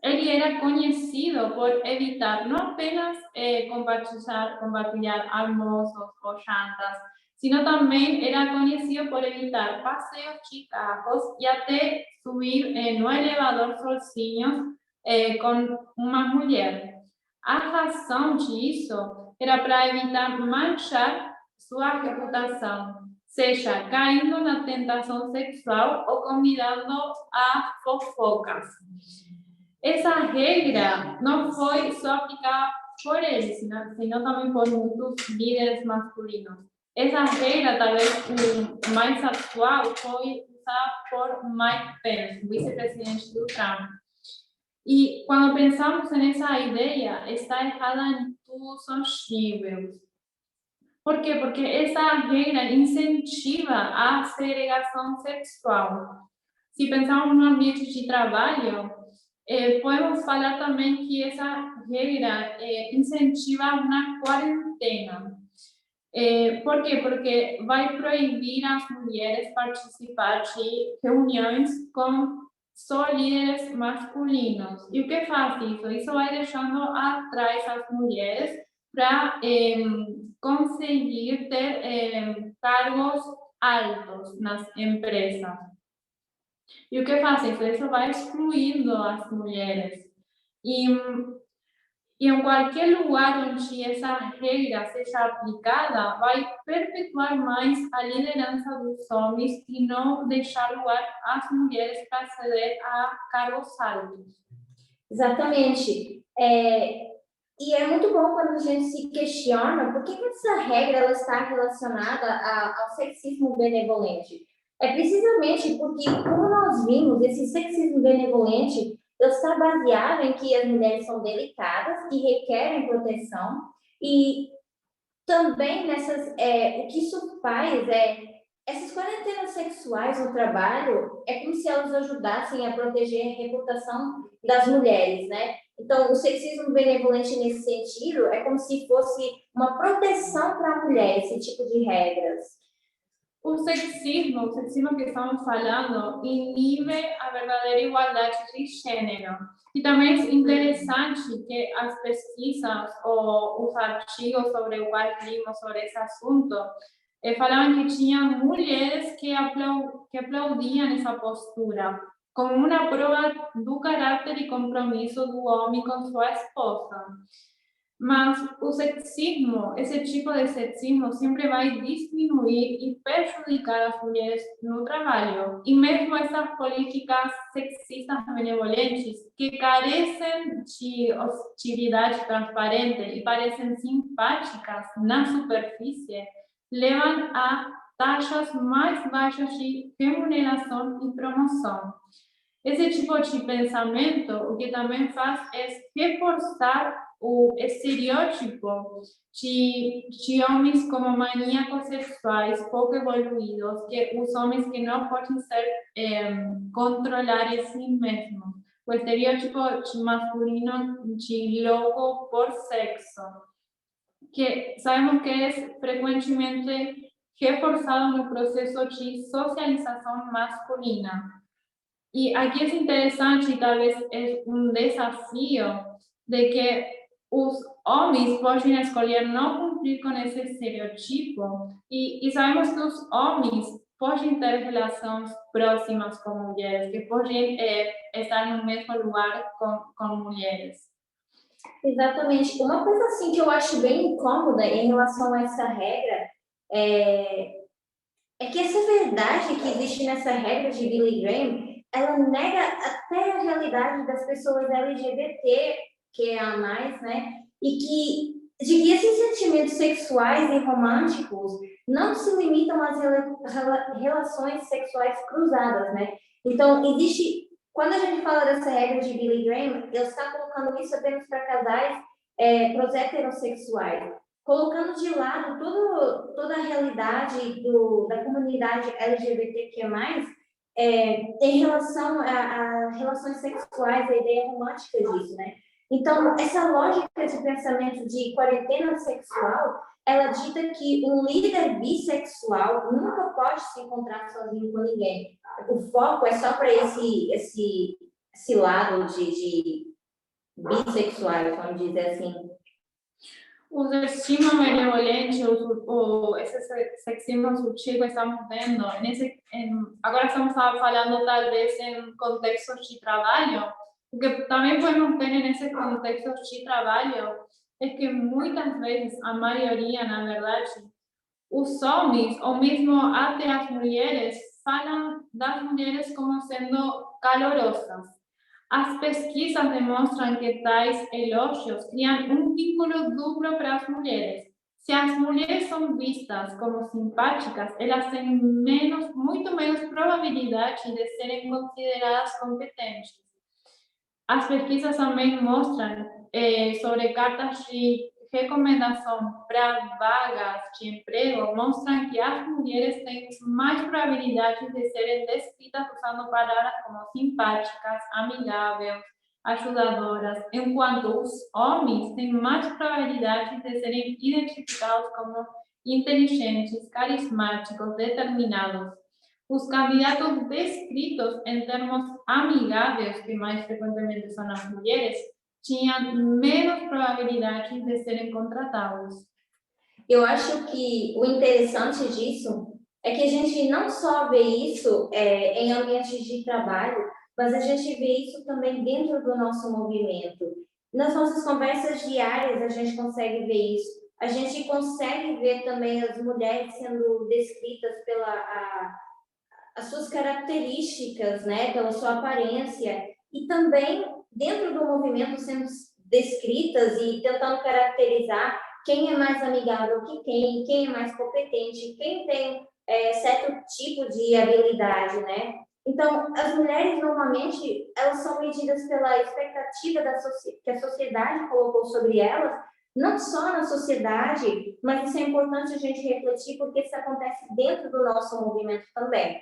Ele era conhecido por evitar não apenas compartilhar almoços ou jantas, sino também era conhecido por evitar passeios de carros e até subir no elevador sozinhos com uma mulher. A razão disso era para evitar manchar sua reputação, seja caindo na tentação sexual ou convidando a fofocas. Essa regra não foi só aplicada por ele, sino também por muitos líderes masculinos. Essa regra, talvez mais atual, foi usada por Mike Pence, vice-presidente do Trump. E quando pensamos nessa ideia, está errada em todos os níveis. Por quê? Porque essa regra incentiva a segregação sexual. Se pensarmos no ambiente de trabalho, podemos falar também que essa regra incentiva uma quarentena. Por quê? Porque vai proibir as mulheres participar de reuniões com só líderes masculinos. E o que faz isso? Isso vai deixando atrás as mulheres para conseguir ter cargos altos nas empresas. E o que faz isso? Isso vai excluindo as mulheres. E em qualquer lugar onde essa regra seja aplicada, vai perpetuar mais a liderança dos homens e não deixar lugar às mulheres para aceder a cargos altos. Exatamente. E é muito bom quando a gente se questiona por que essa regra ela está relacionada ao sexismo benevolente. É precisamente porque, como nós vimos, esse sexismo benevolente está baseado em que as mulheres são delicadas e requerem proteção, e também o que isso faz essas quarentenas sexuais no trabalho é como se elas ajudassem a proteger a reputação das mulheres, né? Então, o sexismo benevolente nesse sentido é como se fosse uma proteção para a mulher, esse tipo de regras. O sexismo que estamos falando, inibe a verdadeira igualdade de gênero. E também é interessante que as pesquisas ou os artigos sobre o qual vimos sobre esse assunto falavam que tinha mulheres que aplaudiam essa postura, como uma prova do caráter e compromisso do homem com sua esposa. Mas o sexismo, esse tipo de sexismo, sempre vai diminuir e prejudicar as mulheres no trabalho. E mesmo essas políticas sexistas benevolentes, que carecem de hostilidade transparente e parecem simpáticas na superfície, levam a taxas mais baixas de remuneração e promoção. Esse tipo de pensamento, o que também faz é reforçar o estereótipo de homens como maníacos sexuais, pouco evoluídos, que os homens que não podem controlar em si mesmos. O estereótipo de masculino de louco por sexo, que sabemos que é frequentemente reforçado no processo de socialização masculina. E aqui é interessante, talvez é um desafio, de que os homens podem escolher não cumprir com esse estereotipo, e sabemos que os homens podem ter relações próximas com mulheres, que podem estar no mesmo lugar com mulheres. Exatamente. Uma coisa assim que eu acho bem incômoda em relação a essa regra é que essa verdade que existe nessa regra de Billy Graham, ela nega até a realidade das pessoas LGBT, que é a mais, né? E de que esses sentimentos sexuais e românticos não se limitam às relações sexuais cruzadas, né? Então, quando a gente fala dessa regra de Billy Graham, ele está colocando isso apenas para casais, para os heterossexuais, colocando de lado toda a realidade da comunidade LGBTQ+, em relação a relações sexuais, a ideia romântica disso, né? Então, essa lógica de pensamento de quarentena sexual, ela dita que um líder bissexual nunca pode se encontrar sozinho com ninguém. O foco é só para esse lado de bissexuais, vamos dizer assim. O sexismo benevolente, esse sexismo sutil que estamos vendo, agora estamos falando talvez em contextos de trabalho, o que também podemos ver nesse contexto de trabalho é que muitas vezes, a maioria, na verdade, os homens, ou mesmo até as mulheres, falam das mulheres como sendo calorosas. As pesquisas demonstram que tais elogios criam um vínculo duplo para as mulheres. Se as mulheres são vistas como simpáticas, elas têm muito menos probabilidade de serem consideradas competentes. As pesquisas também mostram sobre cartas de recomendação para vagas de emprego, mostram que as mulheres têm mais probabilidade de serem descritas usando palavras como simpáticas, amigáveis, ajudadoras, enquanto os homens têm mais probabilidade de serem identificados como inteligentes, carismáticos, determinados. Os candidatos descritos em termos amigáveis, que mais frequentemente são as mulheres, tinham menos probabilidade de serem contratados. Eu acho que o interessante disso é que a gente não só vê isso em ambientes de trabalho, mas a gente vê isso também dentro do nosso movimento. Nas nossas conversas diárias, a gente consegue ver isso. A gente consegue ver também as mulheres sendo descritas as suas características, né, pela sua aparência, e também dentro do movimento sendo descritas e tentando caracterizar quem é mais amigável que quem é mais competente, quem tem certo tipo de habilidade, né? Então, as mulheres, normalmente, elas são medidas pela expectativa que a sociedade colocou sobre elas, não só na sociedade, mas isso é importante a gente refletir, porque isso acontece dentro do nosso movimento também.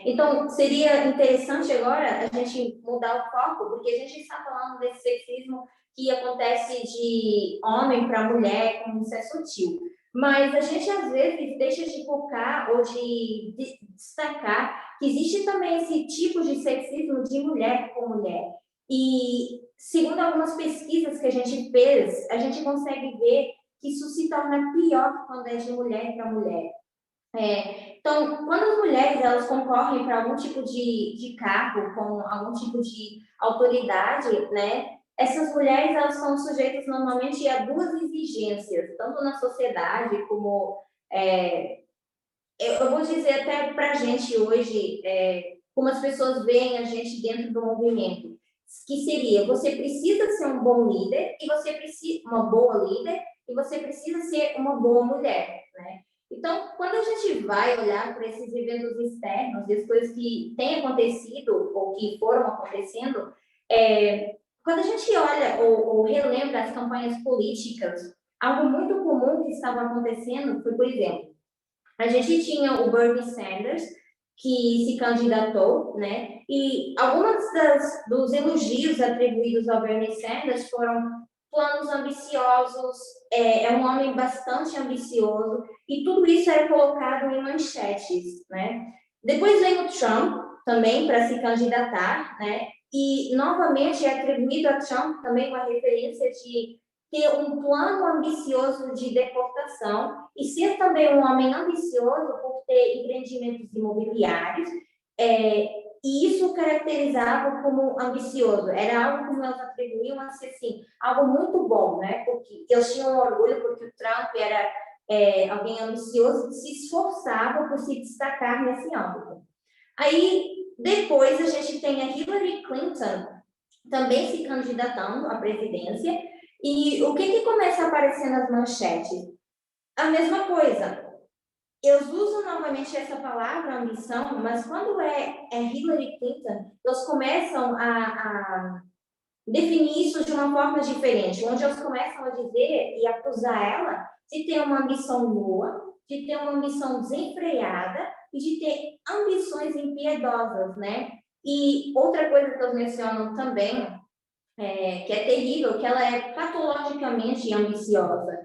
Então, seria interessante agora a gente mudar o foco, porque a gente está falando desse sexismo que acontece de homem para mulher, como isso é sutil. Mas a gente, às vezes, deixa de focar ou de destacar que existe também esse tipo de sexismo de mulher com mulher. E, segundo algumas pesquisas que a gente fez, a gente consegue ver que isso se torna pior quando é de mulher para mulher. Então, quando as mulheres elas concorrem para algum tipo de cargo, com algum tipo de autoridade, né? Essas mulheres elas são sujeitas normalmente a duas exigências, tanto na sociedade como eu vou dizer até para a gente hoje, como as pessoas veem a gente dentro do movimento, que seria: você precisa ser um bom líder e você precisa uma boa líder e você precisa ser uma boa mulher, né? Então, quando a gente vai olhar para esses eventos externos e as coisas que têm acontecido ou que foram acontecendo, quando a gente olha ou relembra as campanhas políticas, algo muito comum que estava acontecendo foi, por exemplo, a gente tinha o Bernie Sanders, que se candidatou, né? E algumas dos elogios atribuídos ao Bernie Sanders foram planos ambiciosos, é um homem bastante ambicioso, e tudo isso era colocado em manchetes, né? Depois veio o Trump também para se candidatar, né? E novamente é atribuído a Trump também uma referência de ter um plano ambicioso de deportação e ser também um homem ambicioso por ter empreendimentos imobiliários, e isso caracterizava como ambicioso, era algo como eles atribuíam a ser assim, algo muito bom, né? Porque eles tinham orgulho porque o Trump era alguém ambicioso que se esforçava por se destacar nesse âmbito. Aí, depois, a gente tem a Hillary Clinton também se candidatando à presidência, e o que começa a aparecer nas manchetes? A mesma coisa. Eles usam novamente essa palavra, ambição, mas quando é Hillary Clinton, eles começam a definir isso de uma forma diferente, onde eles começam a dizer e acusar ela de ter uma ambição nua, de ter uma ambição desenfreada e de ter ambições impiedosas, né? E outra coisa que eles mencionam também, que é terrível, que ela é patologicamente ambiciosa.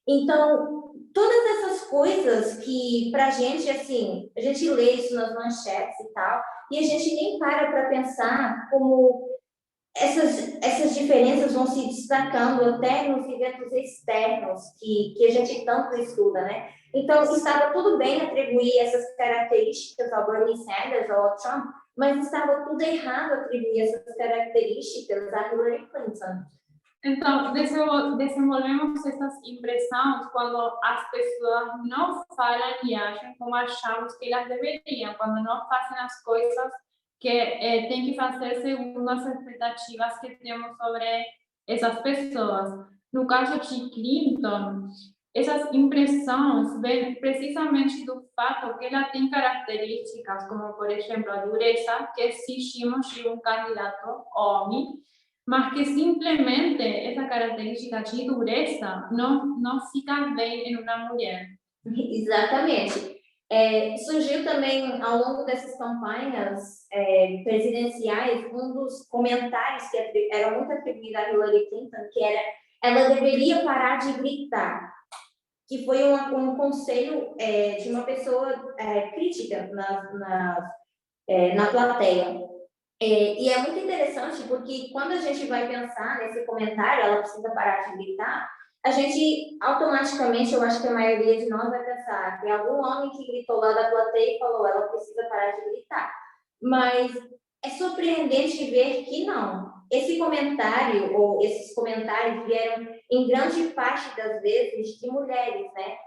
Então, todas essas coisas que, pra gente, assim, a gente lê isso nas manchetes e tal, e a gente nem para pensar como essas diferenças vão se destacando até nos eventos externos que a gente tanto estuda, né? Então, estava tudo bem atribuir essas características ao Bernie Sanders ou ao Trump, mas estava tudo errado atribuir essas características a Hillary Clinton. Então, desenvolvemos essas impressões quando as pessoas não falam e agem como achamos que elas deveriam, quando não fazem as coisas que tem que fazer segundo as expectativas que temos sobre essas pessoas. No caso de Clinton, essas impressões vêm precisamente do fato que ela tem características como, por exemplo, a dureza que exigimos de um candidato homem, mas que simplesmente essa característica de dureza não fica bem em uma mulher. Exatamente. Surgiu também, ao longo dessas campanhas presidenciais, um dos comentários que era muito atribuído a Hillary Clinton, que era: ela deveria parar de gritar, que foi um conselho de uma pessoa crítica na plateia. E é muito interessante porque quando a gente vai pensar nesse comentário, ela precisa parar de gritar, a gente automaticamente, eu acho que a maioria de nós vai pensar que algum homem que gritou lá da plateia e falou: ela precisa parar de gritar. Mas é surpreendente ver que não. Esse comentário, ou esses comentários, vieram em grande parte das vezes de mulheres, né?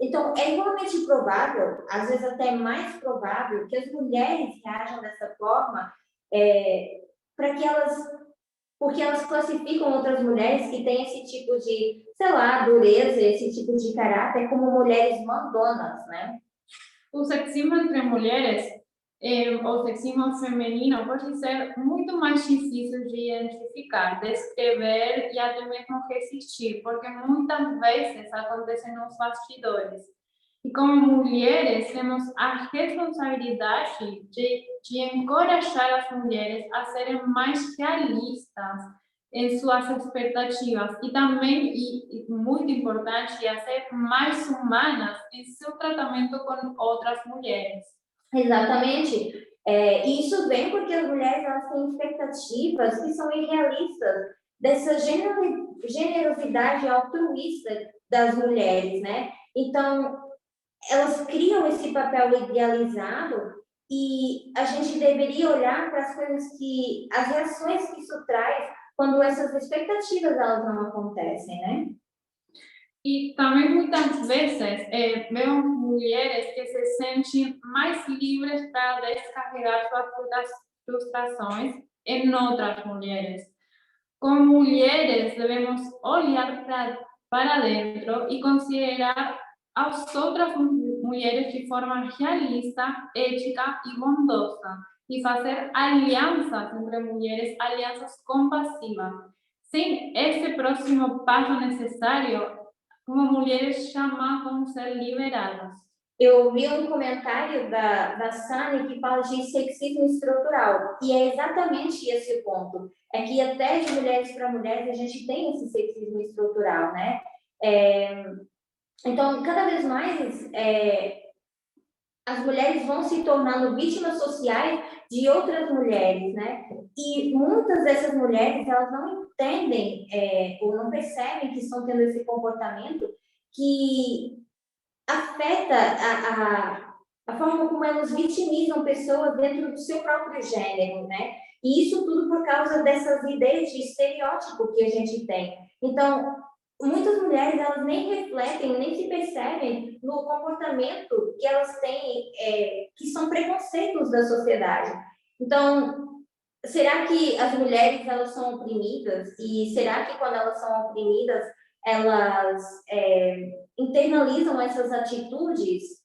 Então, é igualmente provável, às vezes até mais provável, que as mulheres reajam dessa forma, porque elas classificam outras mulheres que têm esse tipo de, sei lá, dureza, esse tipo de caráter como mulheres mandonas, né? O sexismo entre mulheres, o sexismo feminino, pode ser muito mais difícil de identificar, descrever e até mesmo resistir, porque muitas vezes acontece nos bastidores. E como mulheres, temos a responsabilidade de encorajar as mulheres a serem mais realistas em suas expectativas e também, e muito importante, a ser mais humanas em seu tratamento com outras mulheres. Exatamente. E isso vem porque as mulheres elas têm expectativas que são irrealistas dessa generosidade altruísta das mulheres, né? Então, elas criam esse papel idealizado e a gente deveria olhar para as coisas as reações que isso traz quando essas expectativas elas não acontecem, né? E também muitas vezes vemos mulheres que se sentem mais livres para descarregar suas frustrações em outras mulheres. Como mulheres, devemos olhar para dentro e considerar as outras mulheres de forma realista, ética e bondosa, e fazer alianças entre mulheres, alianças compassivas. Sem esse próximo passo necessário, como mulheres jamais vão ser liberadas. Eu vi um comentário da Sani que fala de sexismo estrutural, e é exatamente esse o ponto. É que até de mulheres para mulheres a gente tem esse sexismo estrutural, né? Então, cada vez mais as mulheres vão se tornando vítimas sociais de outras mulheres, né? E muitas dessas mulheres, elas não entendem ou não percebem que estão tendo esse comportamento que afeta a forma como elas vitimizam pessoas dentro do seu próprio gênero, né? E isso tudo por causa dessas ideias de estereótipo que a gente tem. Então, muitas mulheres, elas nem refletem, nem se percebem no comportamento que elas têm, que são preconceitos da sociedade. Então, será que as mulheres, elas são oprimidas? E será que quando elas são oprimidas, elas internalizam essas atitudes?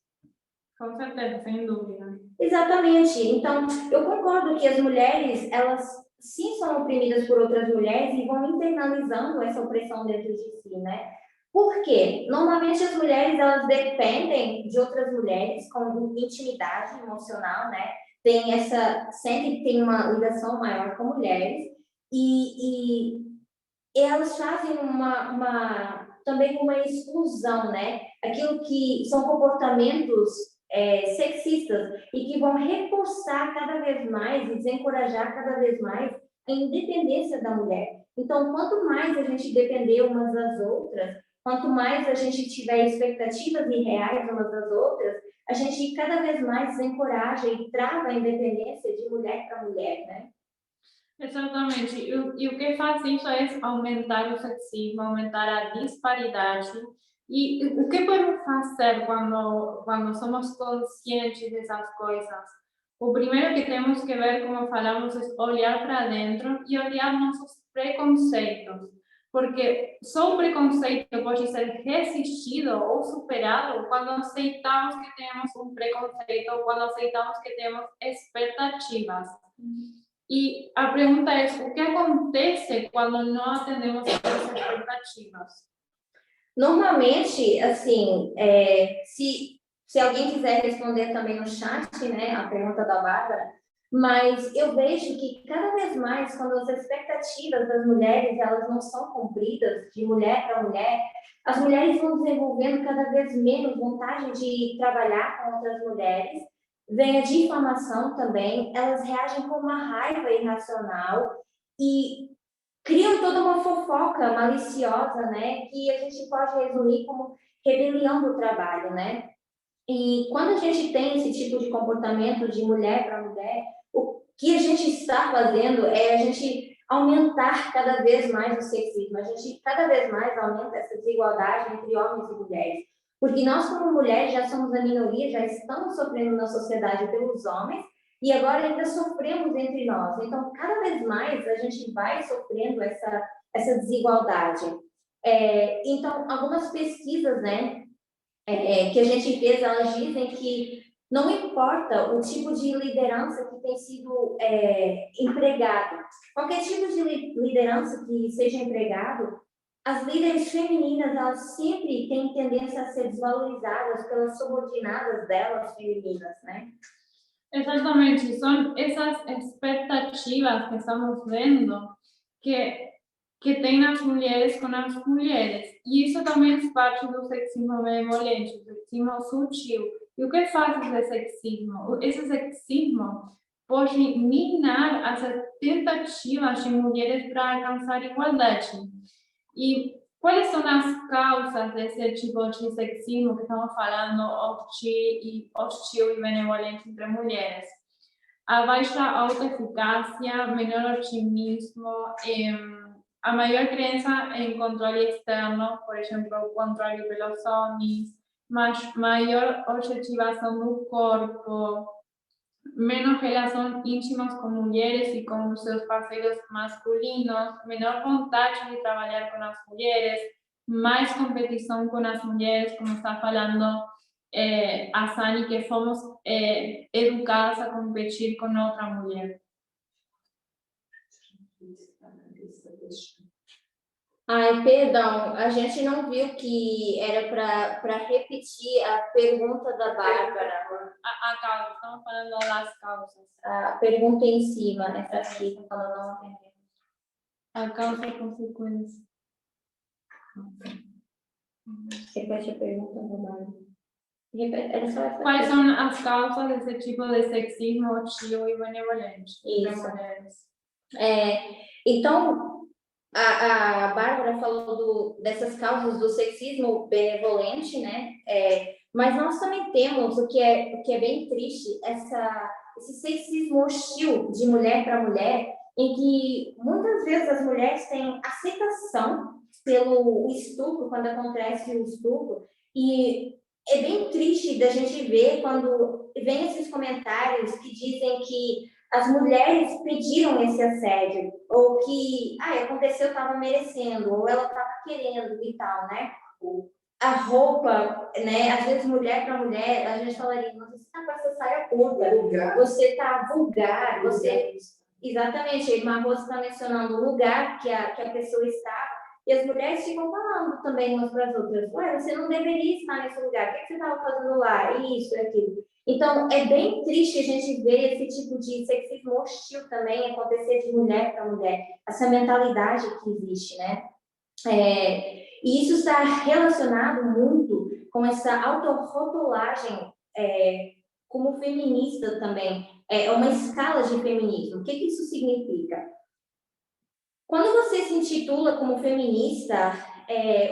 Com certeza, sem dúvida. Exatamente. Então, eu concordo que as mulheres, elas sim são oprimidas por outras mulheres e vão internalizando essa opressão dentro de si, né? Por quê? Normalmente as mulheres, elas dependem de outras mulheres com intimidade emocional, né? Sempre tem uma ligação maior com mulheres e elas fazem também uma exclusão, né? Aquilo que são comportamentos sexistas e que vão reforçar cada vez mais e desencorajar cada vez mais a independência da mulher. Então, quanto mais a gente depender umas das outras, quanto mais a gente tiver expectativas irreais umas das outras, a gente cada vez mais desencoraja e trava a independência de mulher para mulher, né? Exatamente. E o que faz isso é aumentar o sexismo, aumentar a disparidade. E o que podemos fazer quando somos conscientes dessas coisas? O primeiro que temos que ver, como falamos, é olhar para dentro e olhar nossos preconceitos. Porque só o preconceito pode ser resistido ou superado quando aceitamos que temos um preconceito, ou quando aceitamos que temos expectativas. E a pergunta é: o que acontece quando não atendemos às expectativas? Normalmente, assim, se alguém quiser responder também no chat, né, a pergunta da Bárbara, mas eu vejo que cada vez mais, quando as expectativas das mulheres elas não são cumpridas de mulher para mulher, as mulheres vão desenvolvendo cada vez menos vontade de trabalhar com outras mulheres, vem a difamação também, elas reagem com uma raiva irracional e criam toda uma fofoca maliciosa, né, que a gente pode resumir como rebelião do trabalho, né? E quando a gente tem esse tipo de comportamento de mulher para mulher, o que a gente está fazendo é a gente aumentar cada vez mais o sexismo, a gente cada vez mais aumenta essa desigualdade entre homens e mulheres, porque nós como mulheres já somos a minoria, já estamos sofrendo na sociedade pelos homens, e agora ainda sofremos entre nós. Então, cada vez mais a gente vai sofrendo essa desigualdade. Então, algumas pesquisas, né, que a gente fez, elas dizem que não importa o tipo de liderança que tem sido empregado, qualquer tipo de liderança que seja empregado, as líderes femininas, elas sempre têm tendência a ser desvalorizadas pelas subordinadas delas femininas, né? Exatamente, são essas expectativas que estamos vendo que tem nas mulheres com as mulheres. E isso também é parte do sexismo benevolente, do sexismo sutil. E o que faz esse sexismo? Esse sexismo pode minar as tentativas de mulheres para alcançar igualdade. E quais são as causas desse tipo de sexismo que estamos falando, hostil e benevolente entre mulheres? A baixa autoeficácia, menor otimismo, a maior crença em controle externo, por exemplo, o controle pelos homens, maior objetivação do corpo, menos relações íntimas com mulheres e com seus parceiros masculinos, menor vontade de trabalhar com as mulheres, mais competição com as mulheres, como está falando a Sani, que fomos educadas a competir com outra mulher. Ai, perdão, a gente não viu que era para repetir a pergunta da Bárbara. A causa, estamos falando das causas. A pergunta em cima, essa aqui, quando não entendemos. A causa e consequência. Repete a pergunta da Bárbara. Era só essa Quais coisa. são as causas desse tipo de sexismo hostil e benevolente para Isso. mulheres? Então, a Bárbara falou dessas causas do sexismo benevolente, né? Mas nós também temos o que é bem triste, esse sexismo hostil de mulher para mulher, em que muitas vezes as mulheres têm aceitação pelo estupro, quando acontece o estupro, e é bem triste da gente ver quando vem esses comentários que dizem que as mulheres pediram esse assédio, ou que aconteceu, estava merecendo, ou ela estava querendo e tal, né? A roupa, né? Às vezes, mulher para mulher, a gente falaria, você está com essa saia curta, você está vulgar, você. Exatamente, a irmã Rosa está mencionando o lugar que a pessoa está, e as mulheres ficam falando também umas para as outras: ué, você não deveria estar nesse lugar, o que você estava fazendo lá? Isso, aquilo. Então, é bem triste a gente ver esse tipo de sexismo hostil também acontecer de mulher para mulher, essa mentalidade que existe, né? E isso está relacionado muito com essa autorrotulagem como feminista também. É uma escala de feminismo. O que isso significa? Quando você se intitula como feminista,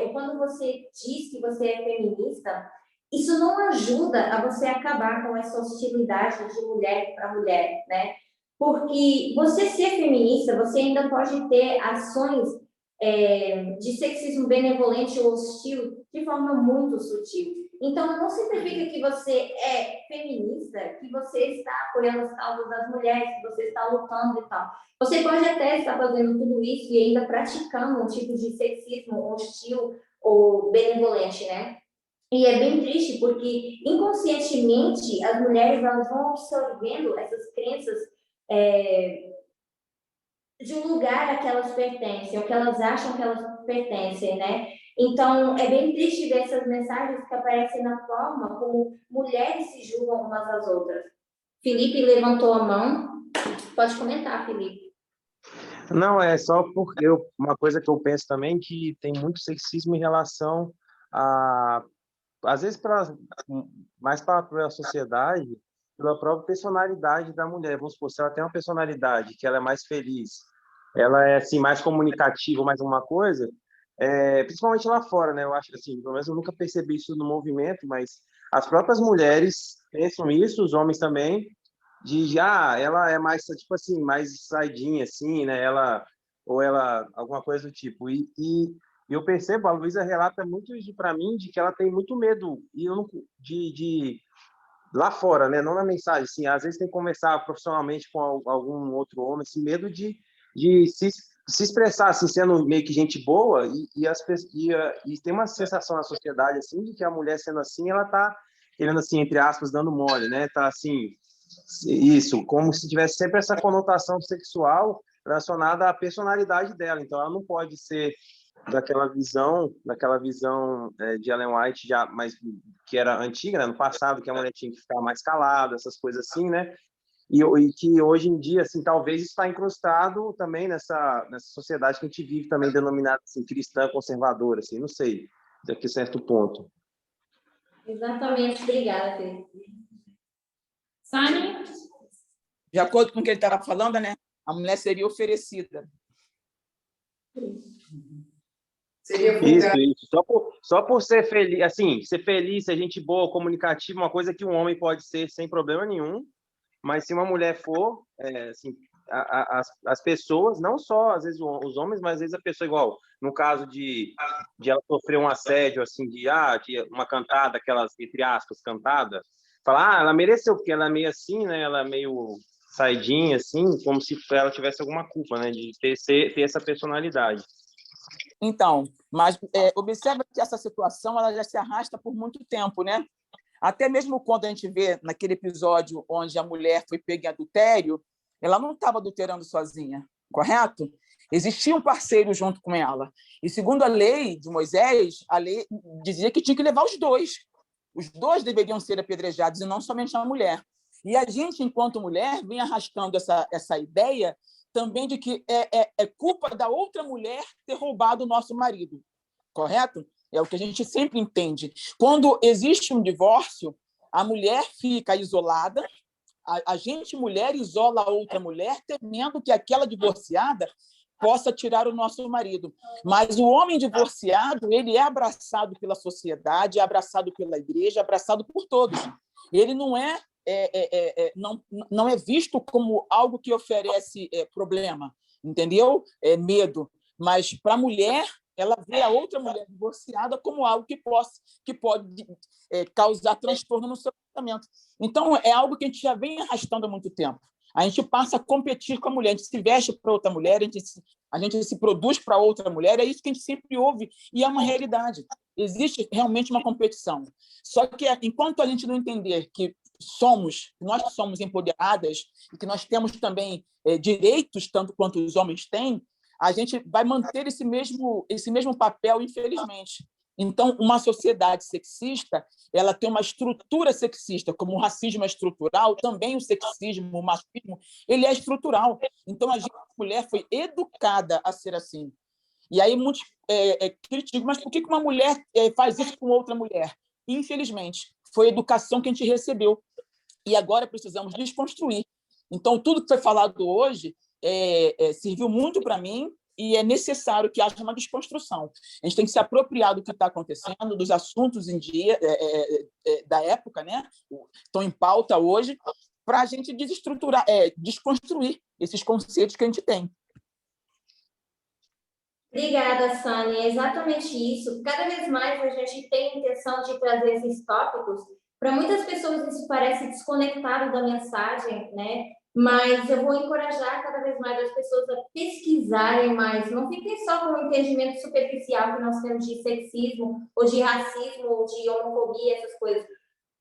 ou quando você diz que você é feminista, isso não ajuda a você acabar com essa hostilidade de mulher para mulher, né? Porque você ser feminista, você ainda pode ter ações de sexismo benevolente ou hostil de forma muito sutil. Então, não significa que você é feminista, que você está apoiando as causas das mulheres, que você está lutando e tal. Você pode até estar fazendo tudo isso e ainda praticando um tipo de sexismo hostil ou benevolente, né? E é bem triste porque, inconscientemente, as mulheres elas vão absorvendo essas crenças de um lugar a que elas pertencem, ou que elas acham que elas pertencem, né? Então, é bem triste ver essas mensagens que aparecem na forma como mulheres se julgam umas às outras. Felipe levantou a mão. Pode comentar, Felipe. Não, é só porque uma coisa que eu penso também que tem muito sexismo em relação a, às vezes, mais para a sociedade, pela própria personalidade da mulher. Vamos supor, se ela tem uma personalidade que ela é mais feliz, ela é assim mais comunicativa, mais alguma coisa, principalmente lá fora, né? Eu acho que assim, pelo menos eu nunca percebi isso no movimento, mas as próprias mulheres pensam isso, os homens também, ela é mais tipo assim, mais saidinha assim, né? Ela alguma coisa do tipo. E eu percebo, a Luísa relata muito isso para mim, de que ela tem muito medo e eu não, de lá fora, né? Não na mensagem, assim, às vezes tem que conversar profissionalmente com algum outro homem, assim, medo de se expressar, assim, sendo meio que gente boa e tem uma sensação na sociedade, assim, de que a mulher sendo assim, ela tá querendo, assim, entre aspas, dando mole, né? Tá, assim, isso, como se tivesse sempre essa conotação sexual relacionada à personalidade dela. Então, ela não pode ser daquela visão de Ellen White já mais que era antiga, né, no passado, que a mulher tinha que ficar mais calada, essas coisas assim, né? E que hoje em dia, assim, talvez está incrustado também nessa sociedade que a gente vive também denominada assim, cristã conservadora, assim, não sei, daqui a certo ponto. Exatamente, obrigada, Felipe. Sani? De acordo com o que ele estava falando, né? A mulher seria oferecida. Seria isso. Só por ser feliz, assim, ser feliz, ser gente boa, comunicativa, uma coisa que um homem pode ser sem problema nenhum, mas se uma mulher for, assim, as pessoas, não só às vezes os homens, mas às vezes a pessoa igual, no caso de ela sofrer um assédio, assim, de uma cantada, aquelas, entre aspas, cantada, falar, ela mereceu, porque ela é meio assim, né, ela é meio saidinha, assim, como se ela tivesse alguma culpa, né, de ter essa personalidade. Então, mas observa que essa situação ela já se arrasta por muito tempo, né? Até mesmo quando a gente vê naquele episódio onde a mulher foi pega em adultério, ela não estava adulterando sozinha, correto? Existia um parceiro junto com ela. E segundo a lei de Moisés, a lei dizia que tinha que levar os dois. Os dois deveriam ser apedrejados e não somente a mulher. E a gente, enquanto mulher, vem arrastando essa ideia também de que é culpa da outra mulher ter roubado o nosso marido, correto? É o que a gente sempre entende. Quando existe um divórcio, a mulher fica isolada, a gente, mulher, isola a outra mulher, temendo que aquela divorciada possa tirar o nosso marido. Mas o homem divorciado, ele é abraçado pela sociedade, é abraçado pela igreja, é abraçado por todos. Ele não é visto como algo que oferece problema, entendeu? Medo. Mas para a mulher, ela vê a outra mulher divorciada como algo que pode causar transtorno no seu comportamento. Então, é algo que a gente já vem arrastando há muito tempo. A gente passa a competir com a mulher, a gente se veste para outra mulher, a gente se produz para outra mulher, é isso que a gente sempre ouve, e é uma realidade. Existe realmente uma competição. Só que, enquanto a gente não entender que nós somos empoderadas e que nós temos também direitos, tanto quanto os homens têm, a gente vai manter esse mesmo papel, infelizmente. Então, uma sociedade sexista, ela tem uma estrutura sexista, como o racismo é estrutural, também o sexismo, o machismo, ele é estrutural. Então, a mulher foi educada a ser assim. E aí muitos criticam, mas por que uma mulher faz isso com outra mulher? Infelizmente, foi a educação que a gente recebeu. E agora precisamos desconstruir. Então, tudo que foi falado hoje serviu muito para mim, e é necessário que haja uma desconstrução. A gente tem que se apropriar do que está acontecendo, dos assuntos em dia, da época, né? Estão em pauta hoje, para a gente desestruturar, desconstruir esses conceitos que a gente tem. Obrigada, Sani. É exatamente isso. Cada vez mais a gente tem a intenção de trazer esses tópicos. Para muitas pessoas isso parece desconectado da mensagem, né? Mas eu vou encorajar cada vez mais as pessoas a pesquisarem mais. Não fiquem só com o entendimento superficial que nós temos de sexismo, ou de racismo, ou de homofobia, essas coisas.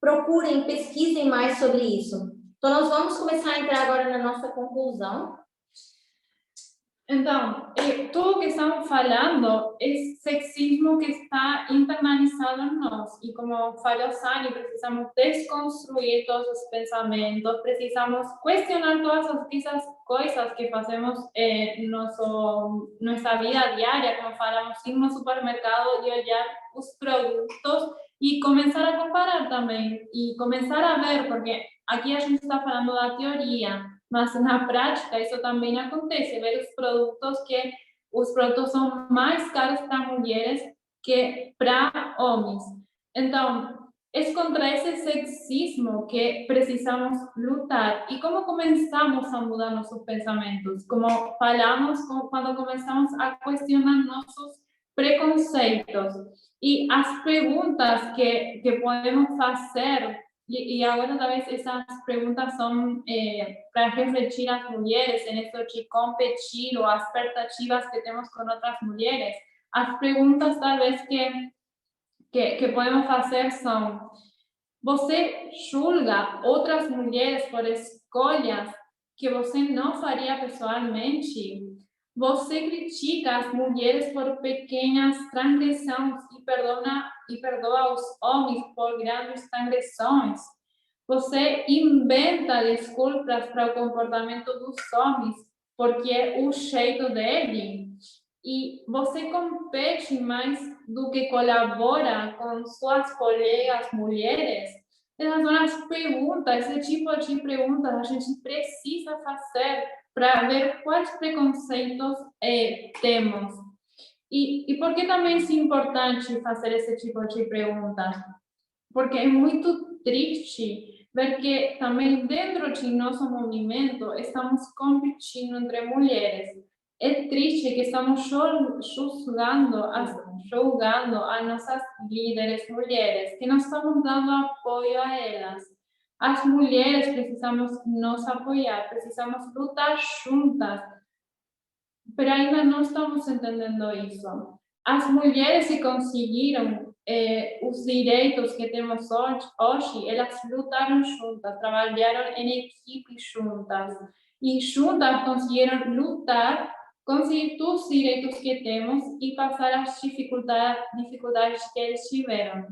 Procurem, pesquisem mais sobre isso. Então, nós vamos começar a entrar agora na nossa conclusão. Então, tudo que estamos falando é sexismo que está internalizado em nós. E como falou Sani, precisamos desconstruir todos os pensamentos, precisamos questionar todas essas coisas que fazemos em nossa vida diária, como falamos, ir no supermercado e olhar os produtos e começar a comparar também. E começar a ver, porque aqui a gente está falando da teoria, mas na prática isso também acontece, ver os produtos são mais caros para mulheres que para homens. Então, é contra esse sexismo que precisamos lutar. E como começamos a mudar nossos pensamentos? Como falamos, quando começamos a questionar nossos preconceitos. E as perguntas que podemos fazer. E agora, talvez, essas perguntas são para refletir as mulheres em isso de competir ou as expectativas que temos com outras mulheres. As perguntas, talvez, que podemos fazer são: você julga outras mulheres por escolhas que você não faria pessoalmente? Você critica as mulheres por pequenas transgressões e perdoa os homens por grandes transgressões? Você inventa desculpas para o comportamento dos homens porque é o jeito dele? E você compete mais do que colabora com suas colegas mulheres? Essas são as perguntas, esse tipo de perguntas a gente precisa fazer para ver quais preconceitos temos. E por que também é importante fazer esse tipo de perguntas? Porque é muito triste ver que também dentro de nosso movimento estamos competindo entre mulheres. É triste que estamos julgando as nossas líderes mulheres, que não estamos dando apoio a elas. As mulheres precisamos nos apoiar, precisamos lutar juntas, mas ainda não estamos entendendo isso. As mulheres que conseguiram os direitos que temos hoje, elas lutaram juntas, trabalharam em equipe juntas, e juntas conseguiram conseguir todos os direitos que temos e passar as dificuldades que eles tiveram.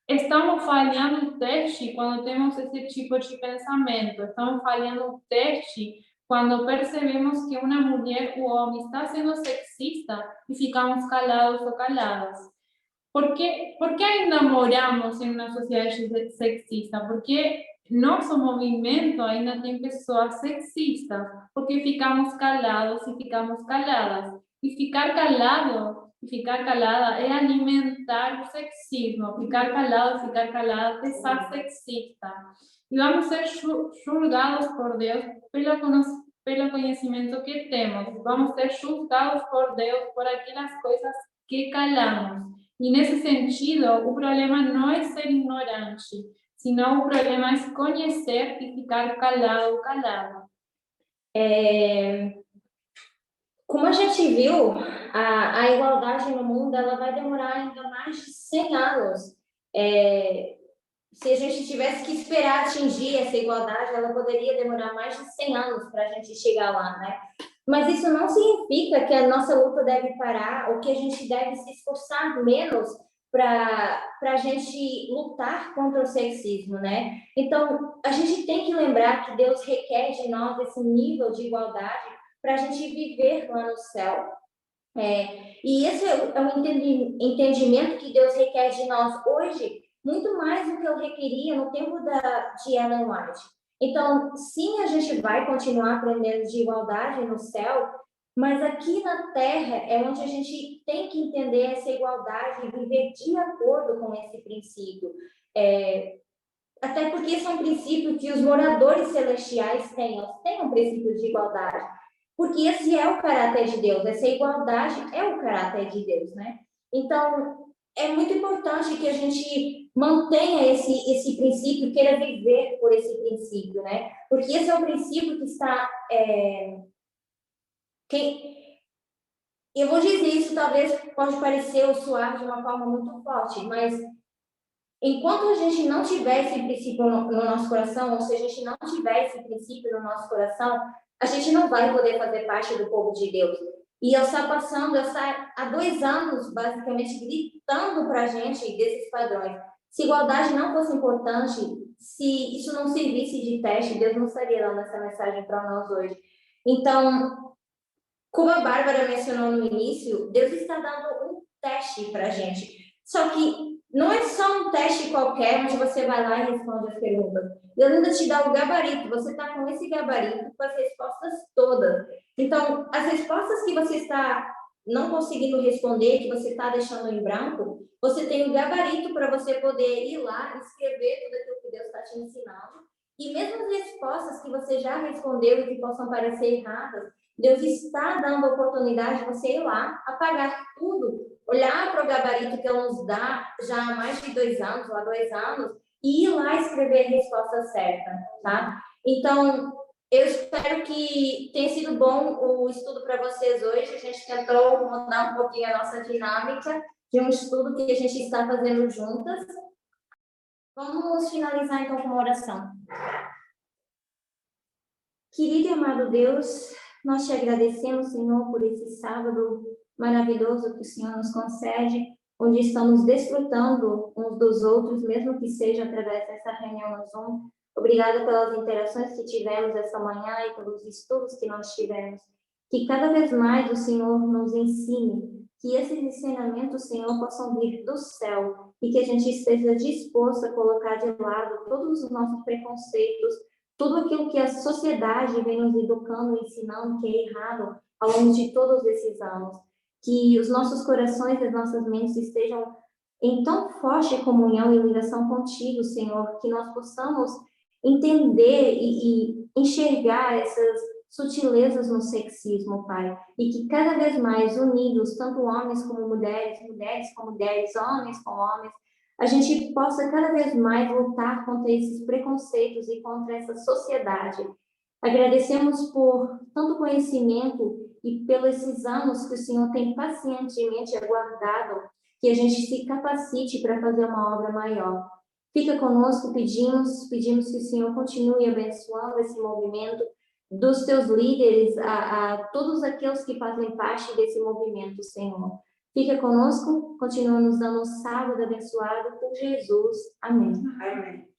Estamos falhando o teste quando temos esse tipo de pensamento, estamos falhando o teste quando percebemos que uma mulher ou homem está sendo sexista e ficamos calados ou caladas. por que ainda moramos em uma sociedade sexista? Porque nosso movimento ainda tem pessoas sexistas, porque ficamos calados e ficamos caladas. E ficar calado e ficar calada é alimentar o sexismo. Ficar calado e ficar calada é ser sexista. E vamos ser julgados por Deus pelo conhecimento que temos. Vamos ser julgados por Deus por aquelas coisas que calamos. E nesse sentido, o problema não é ser ignorante, senão o problema é conhecer e ficar calado, calado. Como a gente viu, a igualdade no mundo ela vai demorar ainda mais de 100 anos. Se a gente tivesse que esperar atingir essa igualdade, ela poderia demorar mais de 100 anos para a gente chegar lá, né? Mas isso não significa que a nossa luta deve parar ou que a gente deve se esforçar menos para a gente lutar contra o sexismo, né? Então, a gente tem que lembrar que Deus requer de nós esse nível de igualdade para a gente viver lá no céu. E esse é o entendimento que Deus requer de nós hoje, muito mais do que eu requeria no tempo de Ellen White. Então, sim, a gente vai continuar aprendendo de igualdade no céu, mas aqui na Terra é onde a gente tem que entender essa igualdade e viver de acordo com esse princípio. Até porque esse é um princípio que os moradores celestiais têm um princípio de igualdade. Porque esse é o caráter de Deus, essa igualdade é o caráter de Deus, né? Então, é muito importante que a gente mantenha esse princípio, queira viver por esse princípio, né? Porque esse é o princípio que está... Eu vou dizer isso, talvez pode parecer ou soar de uma forma muito forte, mas enquanto a gente não tiver esse princípio no nosso coração, ou se a gente não tiver esse princípio no nosso coração, a gente não vai poder fazer parte do povo de Deus. E eu estou há 2 anos, basicamente, gritando para a gente desses padrões. Se igualdade não fosse importante, se isso não servisse de teste, Deus não estaria dando essa mensagem para nós hoje. Então, como a Bárbara mencionou no início, Deus está dando um teste para a gente. Só que não é só um teste qualquer, onde você vai lá e responde as perguntas. Deus ainda te dá o gabarito. Você está com esse gabarito com as respostas todas. Então, as respostas que você está não conseguindo responder, que você está deixando em branco, você tem o gabarito para você poder ir lá e escrever tudo aquilo que Deus está te ensinando. E mesmo as respostas que você já respondeu e que possam parecer erradas, Deus está dando a oportunidade de você ir lá, apagar tudo, olhar para o gabarito que Ele nos dá já há mais de 2 anos, ou há 2 anos, e ir lá escrever a resposta certa, tá? Então, eu espero que tenha sido bom o estudo para vocês hoje. A gente tentou mudar um pouquinho a nossa dinâmica de um estudo que a gente está fazendo juntas. Vamos finalizar, então, com uma oração. Querido e amado Deus, nós te agradecemos, Senhor, por esse sábado maravilhoso que o Senhor nos concede, onde estamos desfrutando uns dos outros, mesmo que seja através dessa reunião no Zoom. Obrigada pelas interações que tivemos essa manhã e pelos estudos que nós tivemos. Que cada vez mais o Senhor nos ensine, que esses ensinamentos, Senhor, possam vir do céu e que a gente esteja disposto a colocar de lado todos os nossos preconceitos, tudo aquilo que a sociedade vem nos educando, ensinando que é errado ao longo de todos esses anos. Que os nossos corações e as nossas mentes estejam em tão forte comunhão e ligação contigo, Senhor, que nós possamos entender e enxergar essas sutilezas no sexismo, Pai. E que cada vez mais unidos, tanto homens como mulheres, mulheres com mulheres, homens com homens, a gente possa cada vez mais lutar contra esses preconceitos e contra essa sociedade. Agradecemos por tanto conhecimento e pelos esses anos que o Senhor tem pacientemente aguardado, que a gente se capacite para fazer uma obra maior. Fica conosco, pedimos que o Senhor continue abençoando esse movimento, dos teus líderes a todos aqueles que fazem parte desse movimento, Senhor. Fica conosco, continua nos dando um sábado abençoado por Jesus. Amém. Amém.